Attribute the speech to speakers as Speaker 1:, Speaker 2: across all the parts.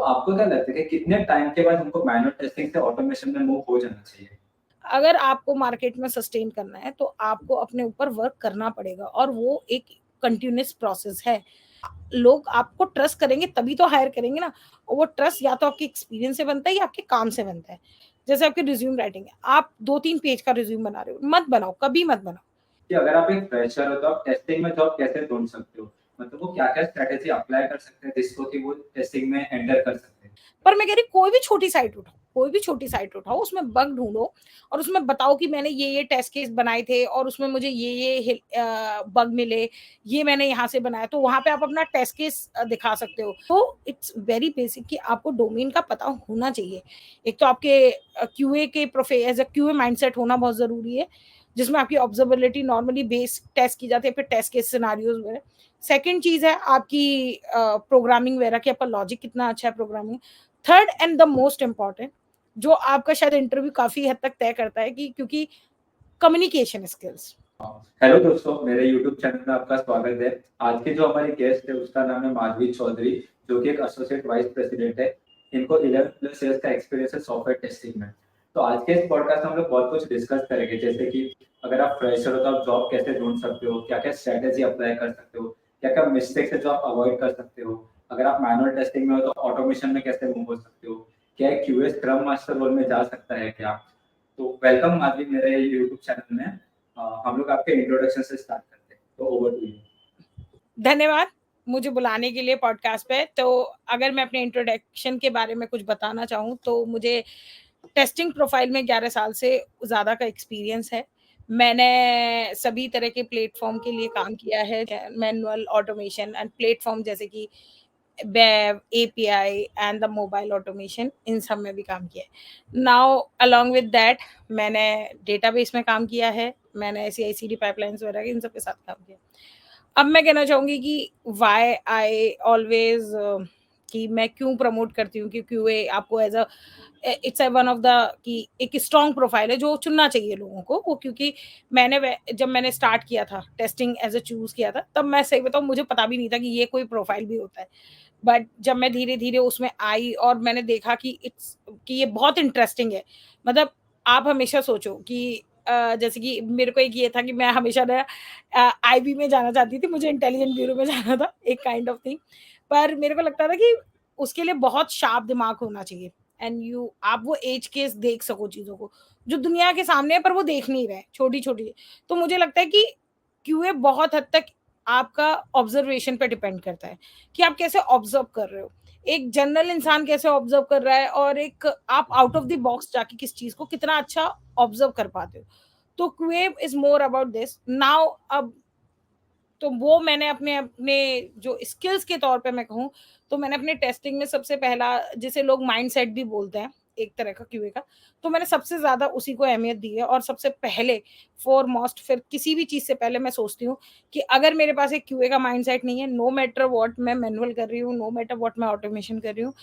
Speaker 1: आपको क्या लगता है कि कितने टाइम के बाद हमको मैनुअल टेस्टिंग से ऑटोमेशन में मूव हो जाना चाहिए?
Speaker 2: अगर आपको मार्केट में सस्टेन करना है तो आपको अपने ऊपर वर्क करना पड़ेगा और वो एक कंटिन्यूअस प्रोसेस है। लोग आपको ट्रस्ट करेंगे तभी तो हायर करेंगे ना। और वो ट्रस्ट या तो आपके एक्सपीरियंस से बनता है या आपके काम से बनता है। जैसे आपकी रिज्यूम राइटिंग है, आप 2-3 पेज का रिज्यूम बना रहे हो, मत बनाओ, कभी मत बनाओ।
Speaker 1: कि अगर आप एक फ्रेशर हो तो आप टेस्टिंग में जॉब कैसे ढूँढ सकते हो? मतलब वो क्या-क्या स्ट्रैटेजी अप्लाई कर सकते हैं जिसको कि वो टेस्टिंग में एंटर कर सकते हैं?
Speaker 2: पर मैं कह रही कोई भी छोटी साइट उठाओ, कोई भी छोटी साइट उठाओ, उसमें बग ढूँढो और उसमें बताओ कि मैंने ये टेस्ट केस बनाए थे और उसमें मुझे ये बग मिले, ये मैंने यहाँ से बनाया, तो वहाँ पे आप अपना टेस्ट केस दिखा सकते हो। तो इट्स वेरी बेसिक कि आपको डोमेन का पता होना चाहिए। एक तो आपके क्यूए के एज़ अ क्यूए माइंडसेट होना बहुत ज़रूरी है, जिसमें आपकी ऑब्जर्वेबिलिटी नॉर्मली बेस टेस्ट की जाती है, फिर टेस्ट केस सिनेरियोज़ वगैरह। सेकंड चीज़ है आपकी प्रोग्रामिंग वगैरह कि आपका लॉजिक कितना अच्छा है programming. Third and the most important, जो आपका शायद इंटरव्यू काफी हद तक तय करता है कि क्योंकि कम्युनिकेशन स्किल्स।
Speaker 1: हेलो दोस्तों, मेरे यूट्यूब चैनल में आपका स्वागत है। आज की जो हमारी गेस्ट है उसका नाम है माधवी चौधरी, जो कि एक एसोसिएट वाइस प्रेसिडेंट है। इनको 11 प्लस ईयर्स का एक्सपीरियंस है सॉफ्टवेयर टेस्टिंग में। तो आज के इस पॉडकास्ट में हम लोग बहुत कुछ डिस्कस करेंगे, जैसे कि अगर आप फ्रेशर हो तो आप जॉब कैसे ढूंढ सकते हो, क्या-क्या स्ट्रैटेजी अप्लाई कर सकते हो, क्या-क्या मिस्टेक्स है जो आप अवॉइड कर सकते हो। अगर आप मैनुअल टेस्टिंग में हो तो ऑटोमेशन में कैसे मूव हो सकते हो, क्या एक क्यूए स्क्रम मास्टर रोल में जा सकता है क्या? तो वेलकम माधवी मेरे यूट्यूब चैनल में। हम लोग आपके इंट्रोडक्शन से स्टार्ट करते हैं, तो ओवर टू यू।
Speaker 2: धन्यवाद मुझे बुलाने के लिए पॉडकास्ट पे। तो अगर मैं अपने इंट्रोडक्शन के बारे में कुछ बताना चाहूँ तो मुझे टेस्टिंग प्रोफाइल में 11 साल से ज़्यादा का एक्सपीरियंस है। मैंने सभी तरह के प्लेटफॉर्म के लिए काम किया है, मैनुअल ऑटोमेशन एंड प्लेटफॉर्म जैसे कि web, API and the mobile automation, इन सब में भी काम किया है। नाउ अलोंग विद दैट मैंने डेटाबेस में काम किया है, मैंने CI/CD पाइपलाइंस वगैरह इन सब के साथ काम किया। अब मैं कहना चाहूँगी कि व्हाई आई ऑलवेज कि मैं क्यों प्रमोट करती हूँ कि क्यूए आपको as a it's a one of the कि एक स्ट्रॉन्ग प्रोफाइल है जो चुनना चाहिए लोगों को। वो क्योंकि जब मैंने स्टार्ट किया था टेस्टिंग एज़ अ चूज़ किया था, तब मैं सही बताऊँ मुझे पता भी नहीं था कि ये कोई प्रोफाइल भी होता है। बट जब मैं धीरे-धीरे उसमें आई और मैंने देखा कि ये बहुत इंटरेस्टिंग है। मतलब आप हमेशा सोचो कि जैसे कि मेरे को एक ये था कि मैं हमेशा ना आईबी में जाना चाहती थी, मुझे इंटेलिजेंट ब्यूरो में जाना था, एक काइंड ऑफ थिंग। पर मेरे को लगता था कि उसके लिए बहुत शार्प दिमाग होना चाहिए एंड आप वो एज केस देख सको चीज़ों को, जो दुनिया के सामने है पर वो देख नहीं रहे, छोटी-छोटी। तो मुझे लगता है कि क्यूए बहुत हद तक आपका ऑब्जर्वेशन पे डिपेंड करता है कि आप कैसे ऑब्जर्व कर रहे हो। एक जनरल इंसान कैसे ऑब्जर्व कर रहा है और एक आप आउट ऑफ द बॉक्स जाके किस चीज़ को कितना अच्छा ऑब्जर्व कर पाते हो। तो QA is more about this. Now अब तो वो मैंने अपने अपने जो स्किल्स के तौर पे मैं कहूँ, तो मैंने अपने टेस्टिंग में सबसे पहला, जिसे लोग माइंडसेट भी बोलते हैं, एक तरह का क्यूए का, तो मैंने सबसे ज़्यादा उसी को अहमियत दी है और सबसे पहले फ़ॉरमोस्ट फिर किसी भी चीज़ से पहले मैं सोचती हूँ कि अगर मेरे पास एक क्यूए का माइंडसेट नहीं है, नो मैटर व्हाट मैं मैनुअल कर रही हूँ, नो मैटर व्हाट मैं ऑटोमेशन कर रही हूँ,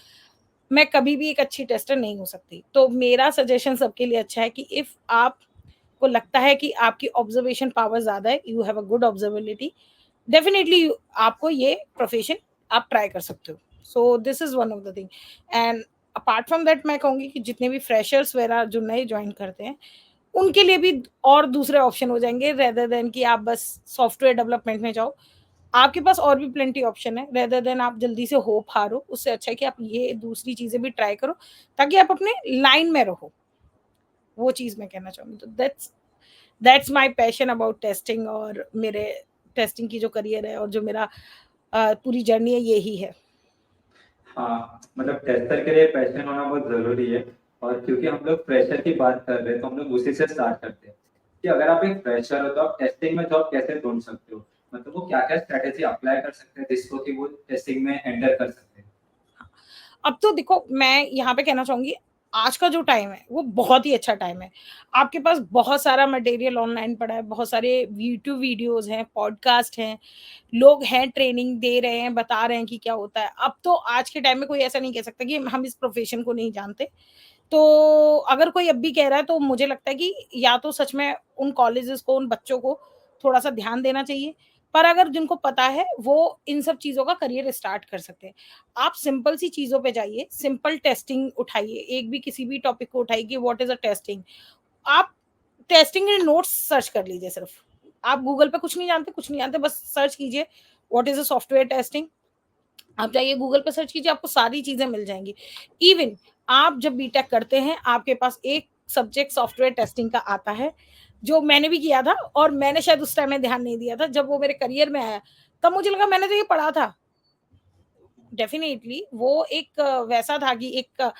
Speaker 2: मैं कभी भी एक अच्छी टेस्टर नहीं हो सकती। तो मेरा सजेशन सबके लिए अच्छा है कि इफ आप को लगता है कि आपकी ऑब्जर्वेशन पावर ज़्यादा है, you have a good observability, definitely आपको ये प्रोफेशन आप ट्राई कर सकते हो। So this is one of the thing and apart from that मैं कहूँगी कि जितने भी फ्रेशर्स वगैरह जो नए ज्वाइन करते हैं, उनके लिए भी और दूसरे ऑप्शन हो जाएंगे रेदर देन कि आप बस सॉफ्टवेयर डेवलपमेंट में जाओ। आपके पास और भी प्लेंटी ऑप्शन है, रेदर देन आप जल्दी से होप हारो, उससे अच्छा है कि आप ये दूसरी चीजें भी ट्राई करो ताकि आप अपने लाइन में रहो। वो चीज मैं कहना चाहूंगी। तो that's my passion about testing और मेरे टेस्टिंग की जो करियर है और जो मेरा पूरी जर्नी है यही है।
Speaker 1: हाँ, मतलब टेस्टर के लिए पैशन होना बहुत ज़रूरी है। और क्योंकि हम लोग फ्रेशर की बात कर रहे हैं, तो हम लोग उसी से स्टार्ट करते हैं कि अगर आप एक फ्रेशर हो तो आप टेस्टिंग में जॉब कैसे ढूँढ सकते हो? मतलब वो क्या-क्या स्ट्रैटेजी अप्लाई कर सकते हैं जिसको कि वो टेस्टिंग में एंटर कर सकते हैं?
Speaker 2: अब तो देखो मैं यहाँ पे कहना चाहूंगी, आज का जो टाइम है वो बहुत ही अच्छा टाइम है। आपके पास बहुत सारा मटेरियल ऑनलाइन पड़ा है, बहुत सारे यूट्यूब वीडियोस हैं, पॉडकास्ट हैं, लोग हैं ट्रेनिंग दे रहे हैं, बता रहे हैं कि क्या होता है। अब तो आज के टाइम में कोई ऐसा नहीं कह सकता कि हम इस प्रोफेशन को नहीं जानते। तो अगर कोई अब भी कह रहा है तो मुझे लगता है कि या तो सच में उन कॉलेजेस को, उन बच्चों को थोड़ा-सा ध्यान देना चाहिए। पर अगर जिनको पता है वो इन सब चीज़ों का करियर स्टार्ट कर सकते हैं। आप सिंपल सी चीज़ों पे जाइए, सिंपल टेस्टिंग उठाइए, एक भी किसी भी टॉपिक को उठाइए कि व्हाट इज़ अ टेस्टिंग। आप टेस्टिंग के नोट्स सर्च कर लीजिए सिर्फ। आप गूगल पे कुछ नहीं जानते, बस सर्च कीजिए what is a software testing. आप जाइए गूगल पे सर्च कीजिए, आपको सारी चीज़ें मिल जाएँगी। इवन आप जब बीटेक करते हैं, आपके पास एक सब्जेक्ट सॉफ्टवेयर टेस्टिंग का आता है, जो मैंने भी किया था और मैंने शायद उस टाइम में ध्यान नहीं दिया था। जब वो मेरे करियर में आया, तब मुझे लगा मैंने तो ये पढ़ा था। डेफ़िनिटली वो एक वैसा था कि एक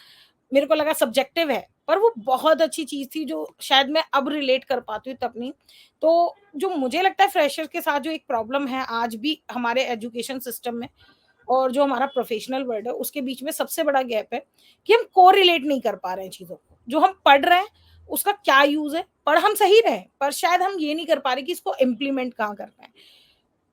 Speaker 2: मेरे को लगा सब्जेक्टिव है, पर वो बहुत अच्छी चीज़ थी जो शायद मैं अब रिलेट कर पाती हूँ तब नहीं। तो जो मुझे लगता है फ्रेशर के साथ जो एक प्रॉब्लम है आज भी हमारे एजुकेशन सिस्टम में और जो हमारा प्रोफ़ेशनल वर्ल्ड है उसके बीच में सबसे बड़ा गैप है कि हम कोरिलेट नहीं कर पा रहे हैं चीज़ों को। जो हम पढ़ रहे हैं उसका क्या यूज़ है? पढ़ हम सही रहे हैं, पर शायद हम ये नहीं कर पा रहे कि इसको इम्प्लीमेंट कहाँ करना है।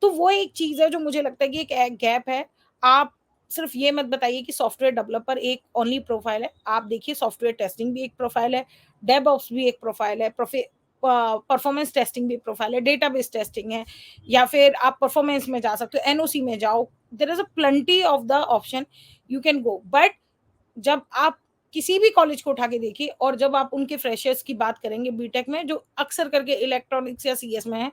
Speaker 2: तो वो एक चीज़ है जो मुझे लगता है कि एक गैप है। आप सिर्फ़ ये मत बताइए कि सॉफ्टवेयर डेवलपर एक ओनली प्रोफ़ाइल है। आप देखिए सॉफ्टवेयर टेस्टिंग भी एक प्रोफ़ाइल है, डेवऑप्स भी एक प्रोफ़ाइल है, परफ़ॉर्मेंस टेस्टिंग भी एक प्रोफ़ाइल है, डेटाबेस टेस्टिंग है या फिर आप परफ़ॉर्मेंस में जा सकते हो, एनओसी में जाओ। There is a plenty of the option you can go. But जब आप किसी भी कॉलेज को उठा के देखिए और जब आप उनके फ्रेशर्स की बात करेंगे बीटेक में जो अक्सर करके इलेक्ट्रॉनिक्स या सीएस में हैं,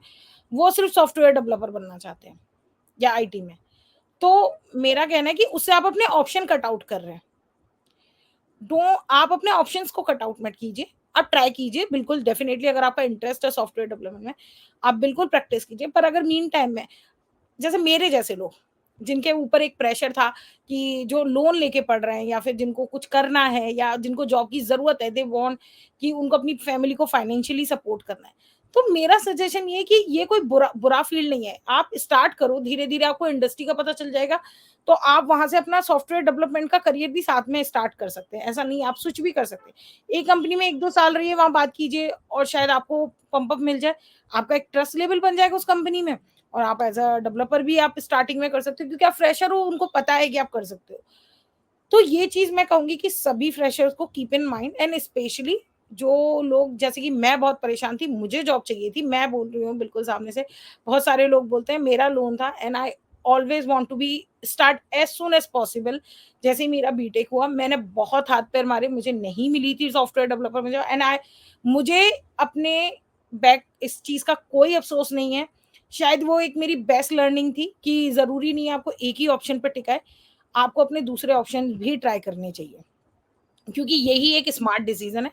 Speaker 2: वो सिर्फ़ सॉफ्टवेयर डेवलपर बनना चाहते हैं या आईटी में। तो मेरा कहना है कि उससे आप अपने ऑप्शन कट आउट कर रहे हैं। डो आप अपने ऑप्शंस को कट आउट मत कीजिए। आप ट्राई कीजिए बिल्कुल डेफ़िनिटली अगर आपका इंटरेस्ट है सॉफ्टवेयर डेवलपमेंट में, आप बिल्कुल प्रैक्टिस कीजिए। पर अगर मीन टाइम में जैसे मेरे जैसे लोग, जिनके ऊपर एक प्रेशर था कि जो लोन लेके पढ़ रहे हैं या फिर जिनको कुछ करना है या जिनको जॉब की ज़रूरत है, दे वांट कि उनको अपनी फैमिली को फाइनेंशियली सपोर्ट करना है। तो मेरा सजेशन ये है कि ये कोई बुरा बुरा फ़ील्ड नहीं है। आप स्टार्ट करो, धीरे-धीरे आपको इंडस्ट्री का पता चल जाएगा, तो आप वहाँ से अपना सॉफ्टवेयर डेवलपमेंट का करियर भी साथ में स्टार्ट कर सकते हैं। ऐसा नहीं है, आप स्विच भी कर सकते हैं। एक कंपनी में 1-2 साल रहिए, वहाँ बात कीजिए और शायद आपको पंप अप मिल जाए। आपका एक ट्रस्ट लेवल बन जाएगा उस कंपनी में। और आप एज़ अ डेवलपर भी आप स्टार्टिंग में कर सकते हो क्योंकि आप फ्रेशर हो, उनको पता है कि आप कर सकते हो। तो ये चीज़ मैं कहूँगी कि सभी फ्रेशर्स को keep in mind and specially जो लोग जैसे कि मैं बहुत परेशान थी, मुझे जॉब चाहिए थी, मैं बोल रही हूँ बिल्कुल सामने से। बहुत सारे लोग बोलते हैं मेरा लोन था and I always want to be start as soon as possible. जैसे ही मेरा बीटेक हुआ, मैंने बहुत हाथ-पैर मारे, मुझे नहीं मिली थी सॉफ्टवेयर डेवलपर में जॉब एंड मुझे अपने बैक इस चीज़ का कोई अफ़सोस नहीं है। शायद वो एक मेरी बेस्ट लर्निंग थी कि ज़रूरी नहीं है आपको एक ही ऑप्शन पे टिका है। आपको अपने दूसरे ऑप्शन भी ट्राई करने चाहिए क्योंकि यही एक स्मार्ट डिसीजन है।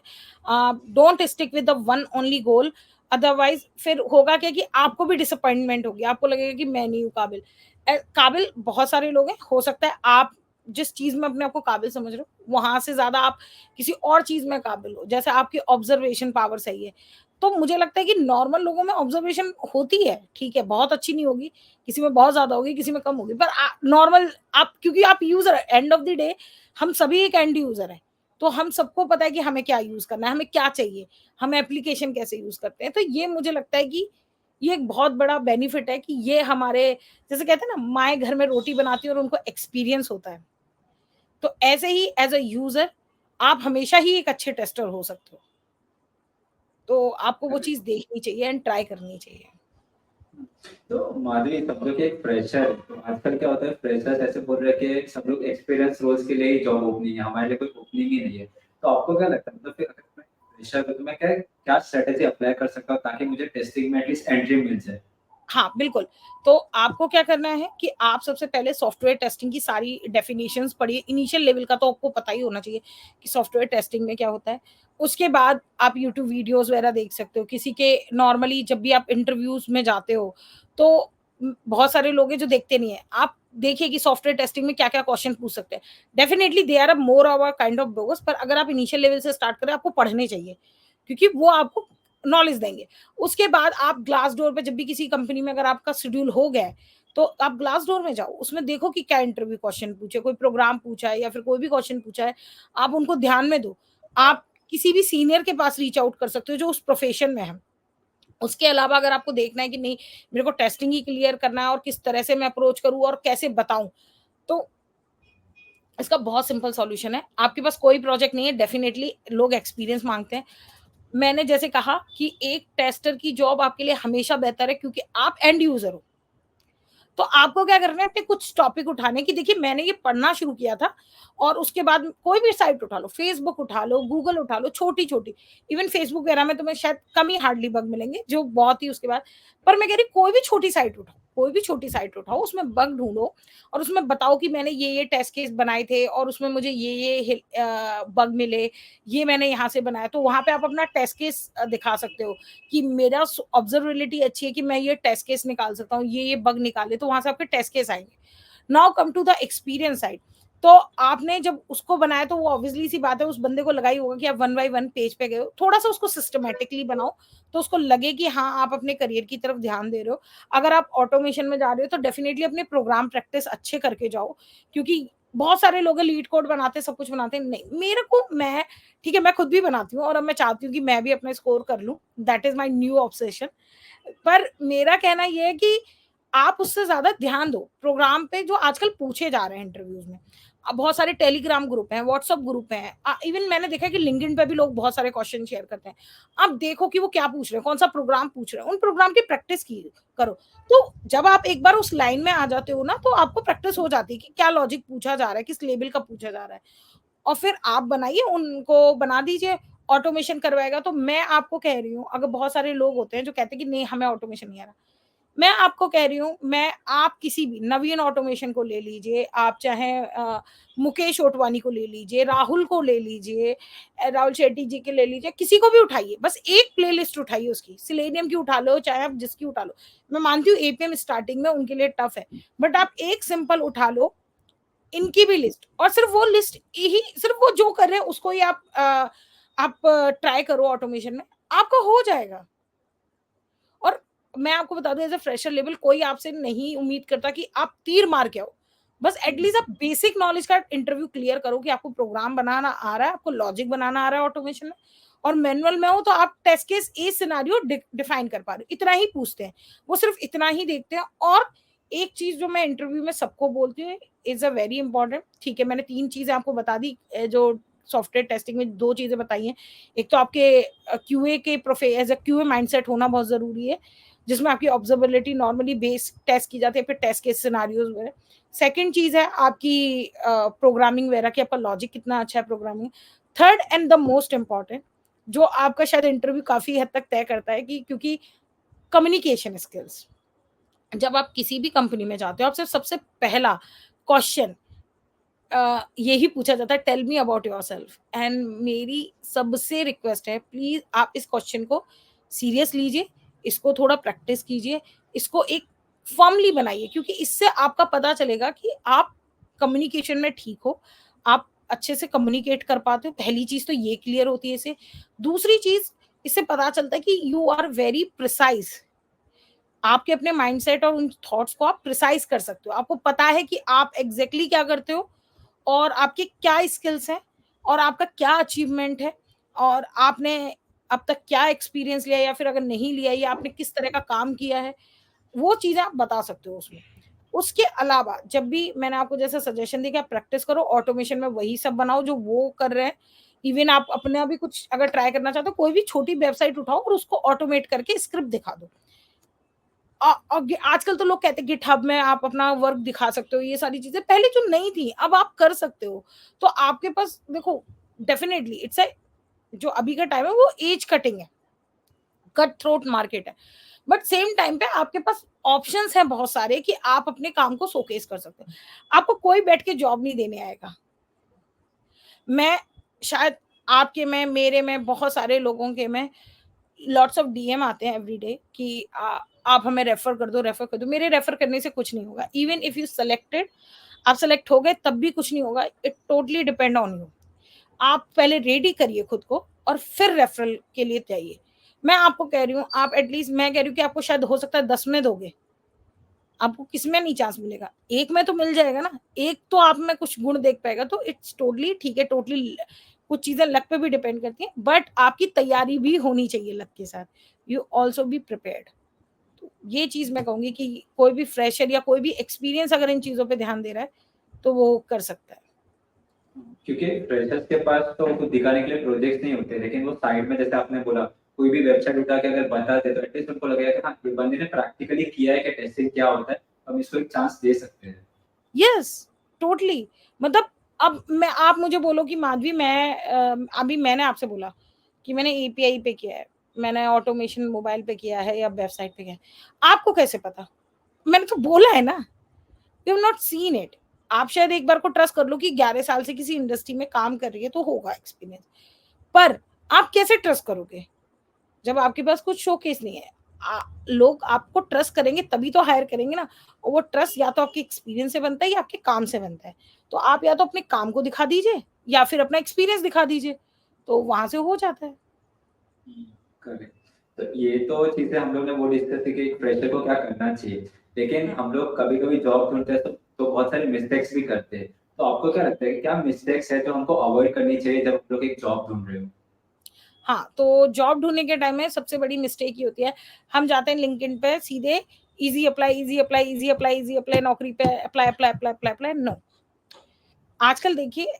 Speaker 2: Don't stick with the one only goal, otherwise फिर होगा क्या कि आपको भी डिसअपॉइंटमेंट होगी, आपको लगेगा कि मैं नहीं हूँ काबिल। काबिल बहुत सारे लोग हैं, हो सकता है आप जिस चीज में अपने आप को काबिल समझ रहे हो वहां से ज्यादा आप किसी और चीज में काबिल हो, जैसे आपकी ऑब्जर्वेशन पावर सही है। तो मुझे लगता है कि नॉर्मल लोगों में ऑब्जर्वेशन होती है, ठीक है, बहुत अच्छी नहीं होगी, किसी में बहुत ज्यादा होगी, किसी में कम होगी, पर नॉर्मल आप क्योंकि आप user end of the day हम सभी एक एंड यूजर है। तो हम सबको पता है कि हमें क्या यूज़ करना है, हमें क्या चाहिए, हम एप्लीकेशन कैसे यूज़ करते हैं। तो ये मुझे लगता है कि ये एक बहुत बड़ा बेनिफिट है कि ये हमारे जैसे कहते हैं ना माएँ घर में रोटी बनाती हैं और उनको एक्सपीरियंस होता है। तो ऐसे ही एज़ अ यूज़र आप हमेशा ही एक अच्छे टेस्टर हो सकते हो। तो आपको वो चीज़ देखनी चाहिए एंड ट्राई करनी चाहिए।
Speaker 1: तो माधुरी समझो कि एक फ्रेशर है, तो आजकल क्या होता है फ्रेशर्स ऐसे बोल रहे हैं कि सब लोग एक्सपीरियंस रोल्स के लिए ही जॉब ओपनिंग है, हमारे लिए कोई ओपनिंग ही नहीं है। तो आपको क्या लगता है मतलब फिर अगर मैं फ्रेशर हूँ तो मैं क्या क्या स्ट्रैटेजी अप्लाई कर सकता हूँ ताकि मुझे टेस्टिंग में एटलीस्ट एंट्री मिल जाए?
Speaker 2: हाँ, बिल्कुल। तो आपको क्या करना है कि आप सबसे पहले सॉफ्टवेयर टेस्टिंग की सारी डेफिनिशंस पढ़िए। इनिशियल लेवल का तो आपको पता ही होना चाहिए कि सॉफ्टवेयर टेस्टिंग में क्या होता है। उसके बाद आप यूट्यूब वीडियोज़ वगैरह देख सकते हो। किसी के नॉर्मली जब भी आप इंटरव्यूज़ में जाते हो, तो बहुत सारे लोग हैं जो देखते नहीं हैं। आप देखिए कि सॉफ्टवेयर टेस्टिंग में क्या-क्या क्वेश्चन पूछ सकते हैं। Definitely they are a more of a kind of bogus, पर अगर आप इनिशियल लेवल से स्टार्ट करें, आपको पढ़ने चाहिए, क्योंकि वो आपको नॉलेज देंगे। उसके बाद आप ग्लास डोर पे जब भी किसी कंपनी में अगर आपका शेड्यूल हो गया है, तो आप ग्लास डोर में जाओ, उसमें देखो कि क्या इंटरव्यू क्वेश्चन पूछे, कोई प्रोग्राम पूछा है या फिर कोई भी क्वेश्चन पूछा है, आप उनको ध्यान में दो। आप किसी भी सीनियर के पास रीच आउट कर सकते हो जो उस प्रोफेशन में है। उसके अलावा अगर आपको देखना है कि नहीं, मेरे को टेस्टिंग ही क्लियर करना है और किस तरह से मैं अप्रोच करूँ और कैसे बताऊँ, तो इसका बहुत सिंपल सॉल्यूशन है। आपके पास कोई प्रोजेक्ट नहीं है, डेफिनिटली लोग एक्सपीरियंस माँगते हैं। मैंने जैसे कहा कि एक टेस्टर की जॉब आपके लिए हमेशा बेहतर है क्योंकि आप एंड यूज़र हो। तो आपको क्या करना है, अपने कुछ टॉपिक उठाने की, देखिए मैंने ये पढ़ना शुरू किया था और उसके बाद कोई भी साइट उठा लो, फेसबुक उठा लो, गूगल उठा लो, छोटी-छोटी, इवन फेसबुक वगैरह में तुम्हें शायद कम ही हार्डली बग मिलेंगे, जो बहुत ही उसके बाद, पर मैं कह रही हूँ कोई भी छोटी साइट उठाओ, कोई भी छोटी साइट उठाओ, उसमें बग ढूँढो और उसमें बताओ कि मैंने ये टेस्ट केस बनाए थे और उसमें मुझे ये बग मिले, ये मैंने यहाँ से बनाया। तो वहाँ पे आप अपना टेस्ट केस दिखा सकते हो कि मेरा ऑब्जर्वेबिलिटी अच्छी है कि मैं ये टेस्ट केस निकाल सकता हूँ, ये बग निकाले, तो वहाँ से आपके टेस्ट केस आएँगे। Now come to the experience side. तो आपने जब उसको बनाया तो वो ऑब्वियसली सी बात है, उस बंदे को लगा ही होगा कि आप वन बाय वन पेज पे गए हो। थोड़ा-सा उसको सिस्टमैटिकली बनाओ, तो उसको लगे कि हाँ, आप अपने करियर की तरफ ध्यान दे रहे हो। अगर आप ऑटोमेशन में जा रहे हो तो डेफिनिटली अपने प्रोग्राम प्रैक्टिस अच्छे करके जाओ, क्योंकि बहुत सारे लोग हैं लीड कोड बनाते हैं, सब कुछ बनाते हैं। नहीं, मेरे को मैं ठीक है, मैं खुद भी बनाती हूँ और अब मैं चाहती हूँ कि मैं भी अपना स्कोर कर लूँ। That is my new obsession. पर मेरा कहना ये है कि आप उससे ज़्यादा ध्यान दो, प्रोग्राम पे जो आजकल पूछे जा रहे हैं इंटरव्यूज़ में। अब बहुत सारे टेलीग्राम ग्रुप हैं, व्हाट्सएप ग्रुप हैं, इवन मैंने देखा है कि लिंक्डइन पे भी लोग बहुत सारे क्वेश्चन शेयर करते हैं। अब देखो कि वो क्या पूछ रहे हैं, कौन-सा प्रोग्राम पूछ रहे हैं, उन प्रोग्राम की प्रैक्टिस की करो। तो जब आप एक बार उस लाइन में आ जाते हो ना, तो आपको प्रैक्टिस हो जाती है कि क्या लॉजिक पूछा जा रहा है, किस लेवल का पूछा जा रहा है। और फिर आप बनाइए, उनको बना दीजिए, ऑटोमेशन करवाएगा। तो मैं आपको कह रही हूँ, अगर बहुत सारे लोग होते हैं जो कहते हैं कि नहीं हमें ऑटोमेशन नहीं आ रहा। मैं आपको कह रही हूँ, आप किसी भी नवीन ऑटोमेशन को ले लीजिए, आप चाहे मुकेश ओटवानी को ले लीजिए, राहुल को ले लीजिए, राहुल शेट्टी जी के ले लीजिए, किसी को भी उठाइए, बस एक प्लेलिस्ट उठाइए उसकी, सिलेनियम की उठा लो, चाहे आप जिसकी उठा लो। मैं मानती हूँ एपीएम स्टार्टिंग में उनके लिए टफ है, बट आप एक सिंपल उठा लो, इनकी भी लिस्ट, और सिर्फ वो लिस्ट ही, सिर्फ वो जो कर रहे हैं उसको ही आप ट्राई करो ऑटोमेशन में, आपका हो जाएगा। और मैं आपको बता दूं, एज अ फ्रेशर लेवल कोई आपसे नहीं उम्मीद करता कि आप तीर मार के आओ, बस एटलीस्ट आप बेसिक नॉलेज का इंटरव्यू क्लियर करो कि आपको प्रोग्राम बनाना आ रहा है, आपको लॉजिक बनाना आ रहा है ऑटोमेशन में, और मैनुअल में हो तो आप टेस्ट केस ए सिनेरियो डिफाइन कर पा रहे हो, इतना ही पूछते हैं, वो सिर्फ इतना ही देखते हैं। और एक चीज जो मैं इंटरव्यू में सबको बोलती हूँ, इज अ वेरी इंपॉर्टेंट, ठीक है मैंने 3 चीजें आपको बता दी, जो सॉफ्टवेयर टेस्टिंग में 2 चीजें बताई हैं। एक तो आपके क्यूए के एज अ क्यूए माइंडसेट होना बहुत जरूरी है, जिसमें आपकी ऑब्जर्वेबिलिटी नॉर्मली बेस टेस्ट की जाती है, फिर टेस्ट केस सिनेरियोज वगैरह। सेकंड चीज है आपकी प्रोग्रामिंग वगैरह की, आपका लॉजिक कितना अच्छा है programming. Third and the most important, जो आपका शायद इंटरव्यू काफी हद तक तय करता है, कि क्योंकि कम्युनिकेशन स्किल्स, जब आप किसी भी कंपनी में जाते हो, आपसे सबसे पहला क्वेश्चन यही पूछा जाता है, tell me about yourself. And मेरी सबसे रिक्वेस्ट है, प्लीज आप इस क्वेश्चन को सीरियस लीजिए, इसको थोड़ा प्रैक्टिस कीजिए, इसको एक फर्मली बनाइए, क्योंकि इससे आपका पता चलेगा कि आप कम्युनिकेशन में ठीक हो, आप अच्छे से कम्युनिकेट कर पाते हो। पहली चीज तो ये क्लियर होती है इससे। दूसरी चीज, इससे पता चलता है कि यू आर वेरी प्रिसाइज, आपके अपने माइंडसेट और उन थॉट्स को आप प्रिसाइज कर सकते हो, आपको पता है कि आप एग्जैक्टली क्या करते हो और आपके क्या स्किल्स हैं और आपका क्या अचीवमेंट है, और आपने अब तक क्या एक्सपीरियंस लिया, या फिर अगर नहीं लिया, या आपने किस तरह का काम किया है, वो चीजें आप बता सकते हो उसमें। उसके अलावा जब भी मैंने आपको जैसे सजेशन दिया कि आप प्रैक्टिस करो, ऑटोमेशन में वही सब बनाओ जो वो कर रहे हैं। इवन आप अपना भी कुछ अगर ट्राई करना चाहते हो, कोई भी छोटी वेबसाइट उठाओ और उसको ऑटोमेट करके स्क्रिप्ट दिखा दो। आजकल तो लोग कहते हैं गिटहब में आप अपना वर्क दिखा सकते हो, ये सारी चीजें पहले जो नहीं थी अब आप कर सकते हो। तो आपके पास देखो, डेफिनेटली इट्स अ, जो अभी का टाइम है वो एज कटिंग है, कट थ्रोट मार्केट है, बट सेम टाइम पे आपके पास ऑप्शंस हैं बहुत सारे कि आप अपने काम को शोकेस कर सकते हो। आपको कोई बैठ के जॉब नहीं देने आएगा। मैं शायद आपके में, मेरे में, बहुत सारे लोगों के में लॉट्स ऑफ डीएम आते हैं एवरीडे कि आप हमें रेफर कर दो, रेफर कर दो। मेरे रेफर करने से कुछ नहीं होगा। इवन इफ यू सेलेक्टेड, आप सेलेक्ट हो गए तब भी कुछ नहीं होगा। It totally depend on you. आप पहले रेडी करिए खुद को और फिर रेफरल के लिए जाइए। मैं आपको कह रही हूँ, आप एटलीस्ट, मैं कह रही हूँ कि आपको शायद हो सकता है 10 में दोगे, आपको किसमें नहीं चांस मिलेगा, एक में तो मिल जाएगा ना। एक तो आप में कुछ गुण देख पाएगा, तो इट्स टोटली ठीक है। टोटली कुछ चीजें लक पे भी डिपेंड करती हैं, बट आपकी तैयारी भी होनी चाहिए लक के साथ। You also be prepared. तो ये चीज मैं कहूंगी कि कोई भी फ्रेशर या कोई भी एक्सपीरियंस अगर इन चीजों पे ध्यान दे रहा है तो वो कर सकता है।
Speaker 1: क्योंकि फ्रेशर्स के पास तो कुछ दिखाने के लिए प्रोजेक्ट्स नहीं होते, लेकिन वो साइड में जैसे आपने बोला कोई भी वेबसाइट उठा के अगर बताते तो एटलीस्ट उनको लगेगा कि हाँ ये बंदे ने प्रैक्टिकली किया है कि टेस्टिंग क्या होता है, हम इसको एक चांस दे सकते हैं।
Speaker 2: Yes, totally. मतलब अब मैं आप मुझे बोलो कि माधवी अभी मैंने आपसे बोला कि मैंने एपीआई पे किया है, मैंने ऑटोमेशन मोबाइल पे किया है या वेबसाइट पे किया है। आपको कैसे पता? मैंने तो बोला है ना, you have not seen it. आप शायद एक बार को ट्रस्ट कर लो कि 11 साल से किसी इंडस्ट्री में काम कर रही है तो होगा एक्सपीरियंस। पर आप कैसे ट्रस्ट करोगे जब आपके पास कुछ शोकेस नहीं है? लोग आपको ट्रस्ट करेंगे तभी तो हायर करेंगे ना। और वो ट्रस्ट या तो आपके एक्सपीरियंस से बनता है या आपके काम से बनता है। तो आप या तो अपने काम को दिखा दीजिए या फिर अपना एक्सपीरियंस दिखा दीजिए, तो वहां से हो जाता है।
Speaker 1: करेक्ट। तो ये तो चीजें हम लोग ने वो डिस्कस की कि एक फ्रेशर को क्या करना चाहिए, लेकिन
Speaker 2: हम्म।
Speaker 1: हम लोग कभी कभी जॉब ढूंढते हैं तो बहुत सारे मिस्टेक्स भी करते हैं। तो आपको क्या लगता है कि क्या मिस्टेक्स है जो हमको अवॉइड करनी चाहिए जब हम लोग एक जॉब ढूंढ रहे हो?
Speaker 2: हाँ, तो जॉब ढूंढने के टाइम में सबसे बड़ी मिस्टेक ये होती है, हम जाते हैं लिंक्डइन पे सीधे easy apply, easy apply, easy apply, easy apply, Naukri पे apply apply apply apply apply. No, आजकल देखिए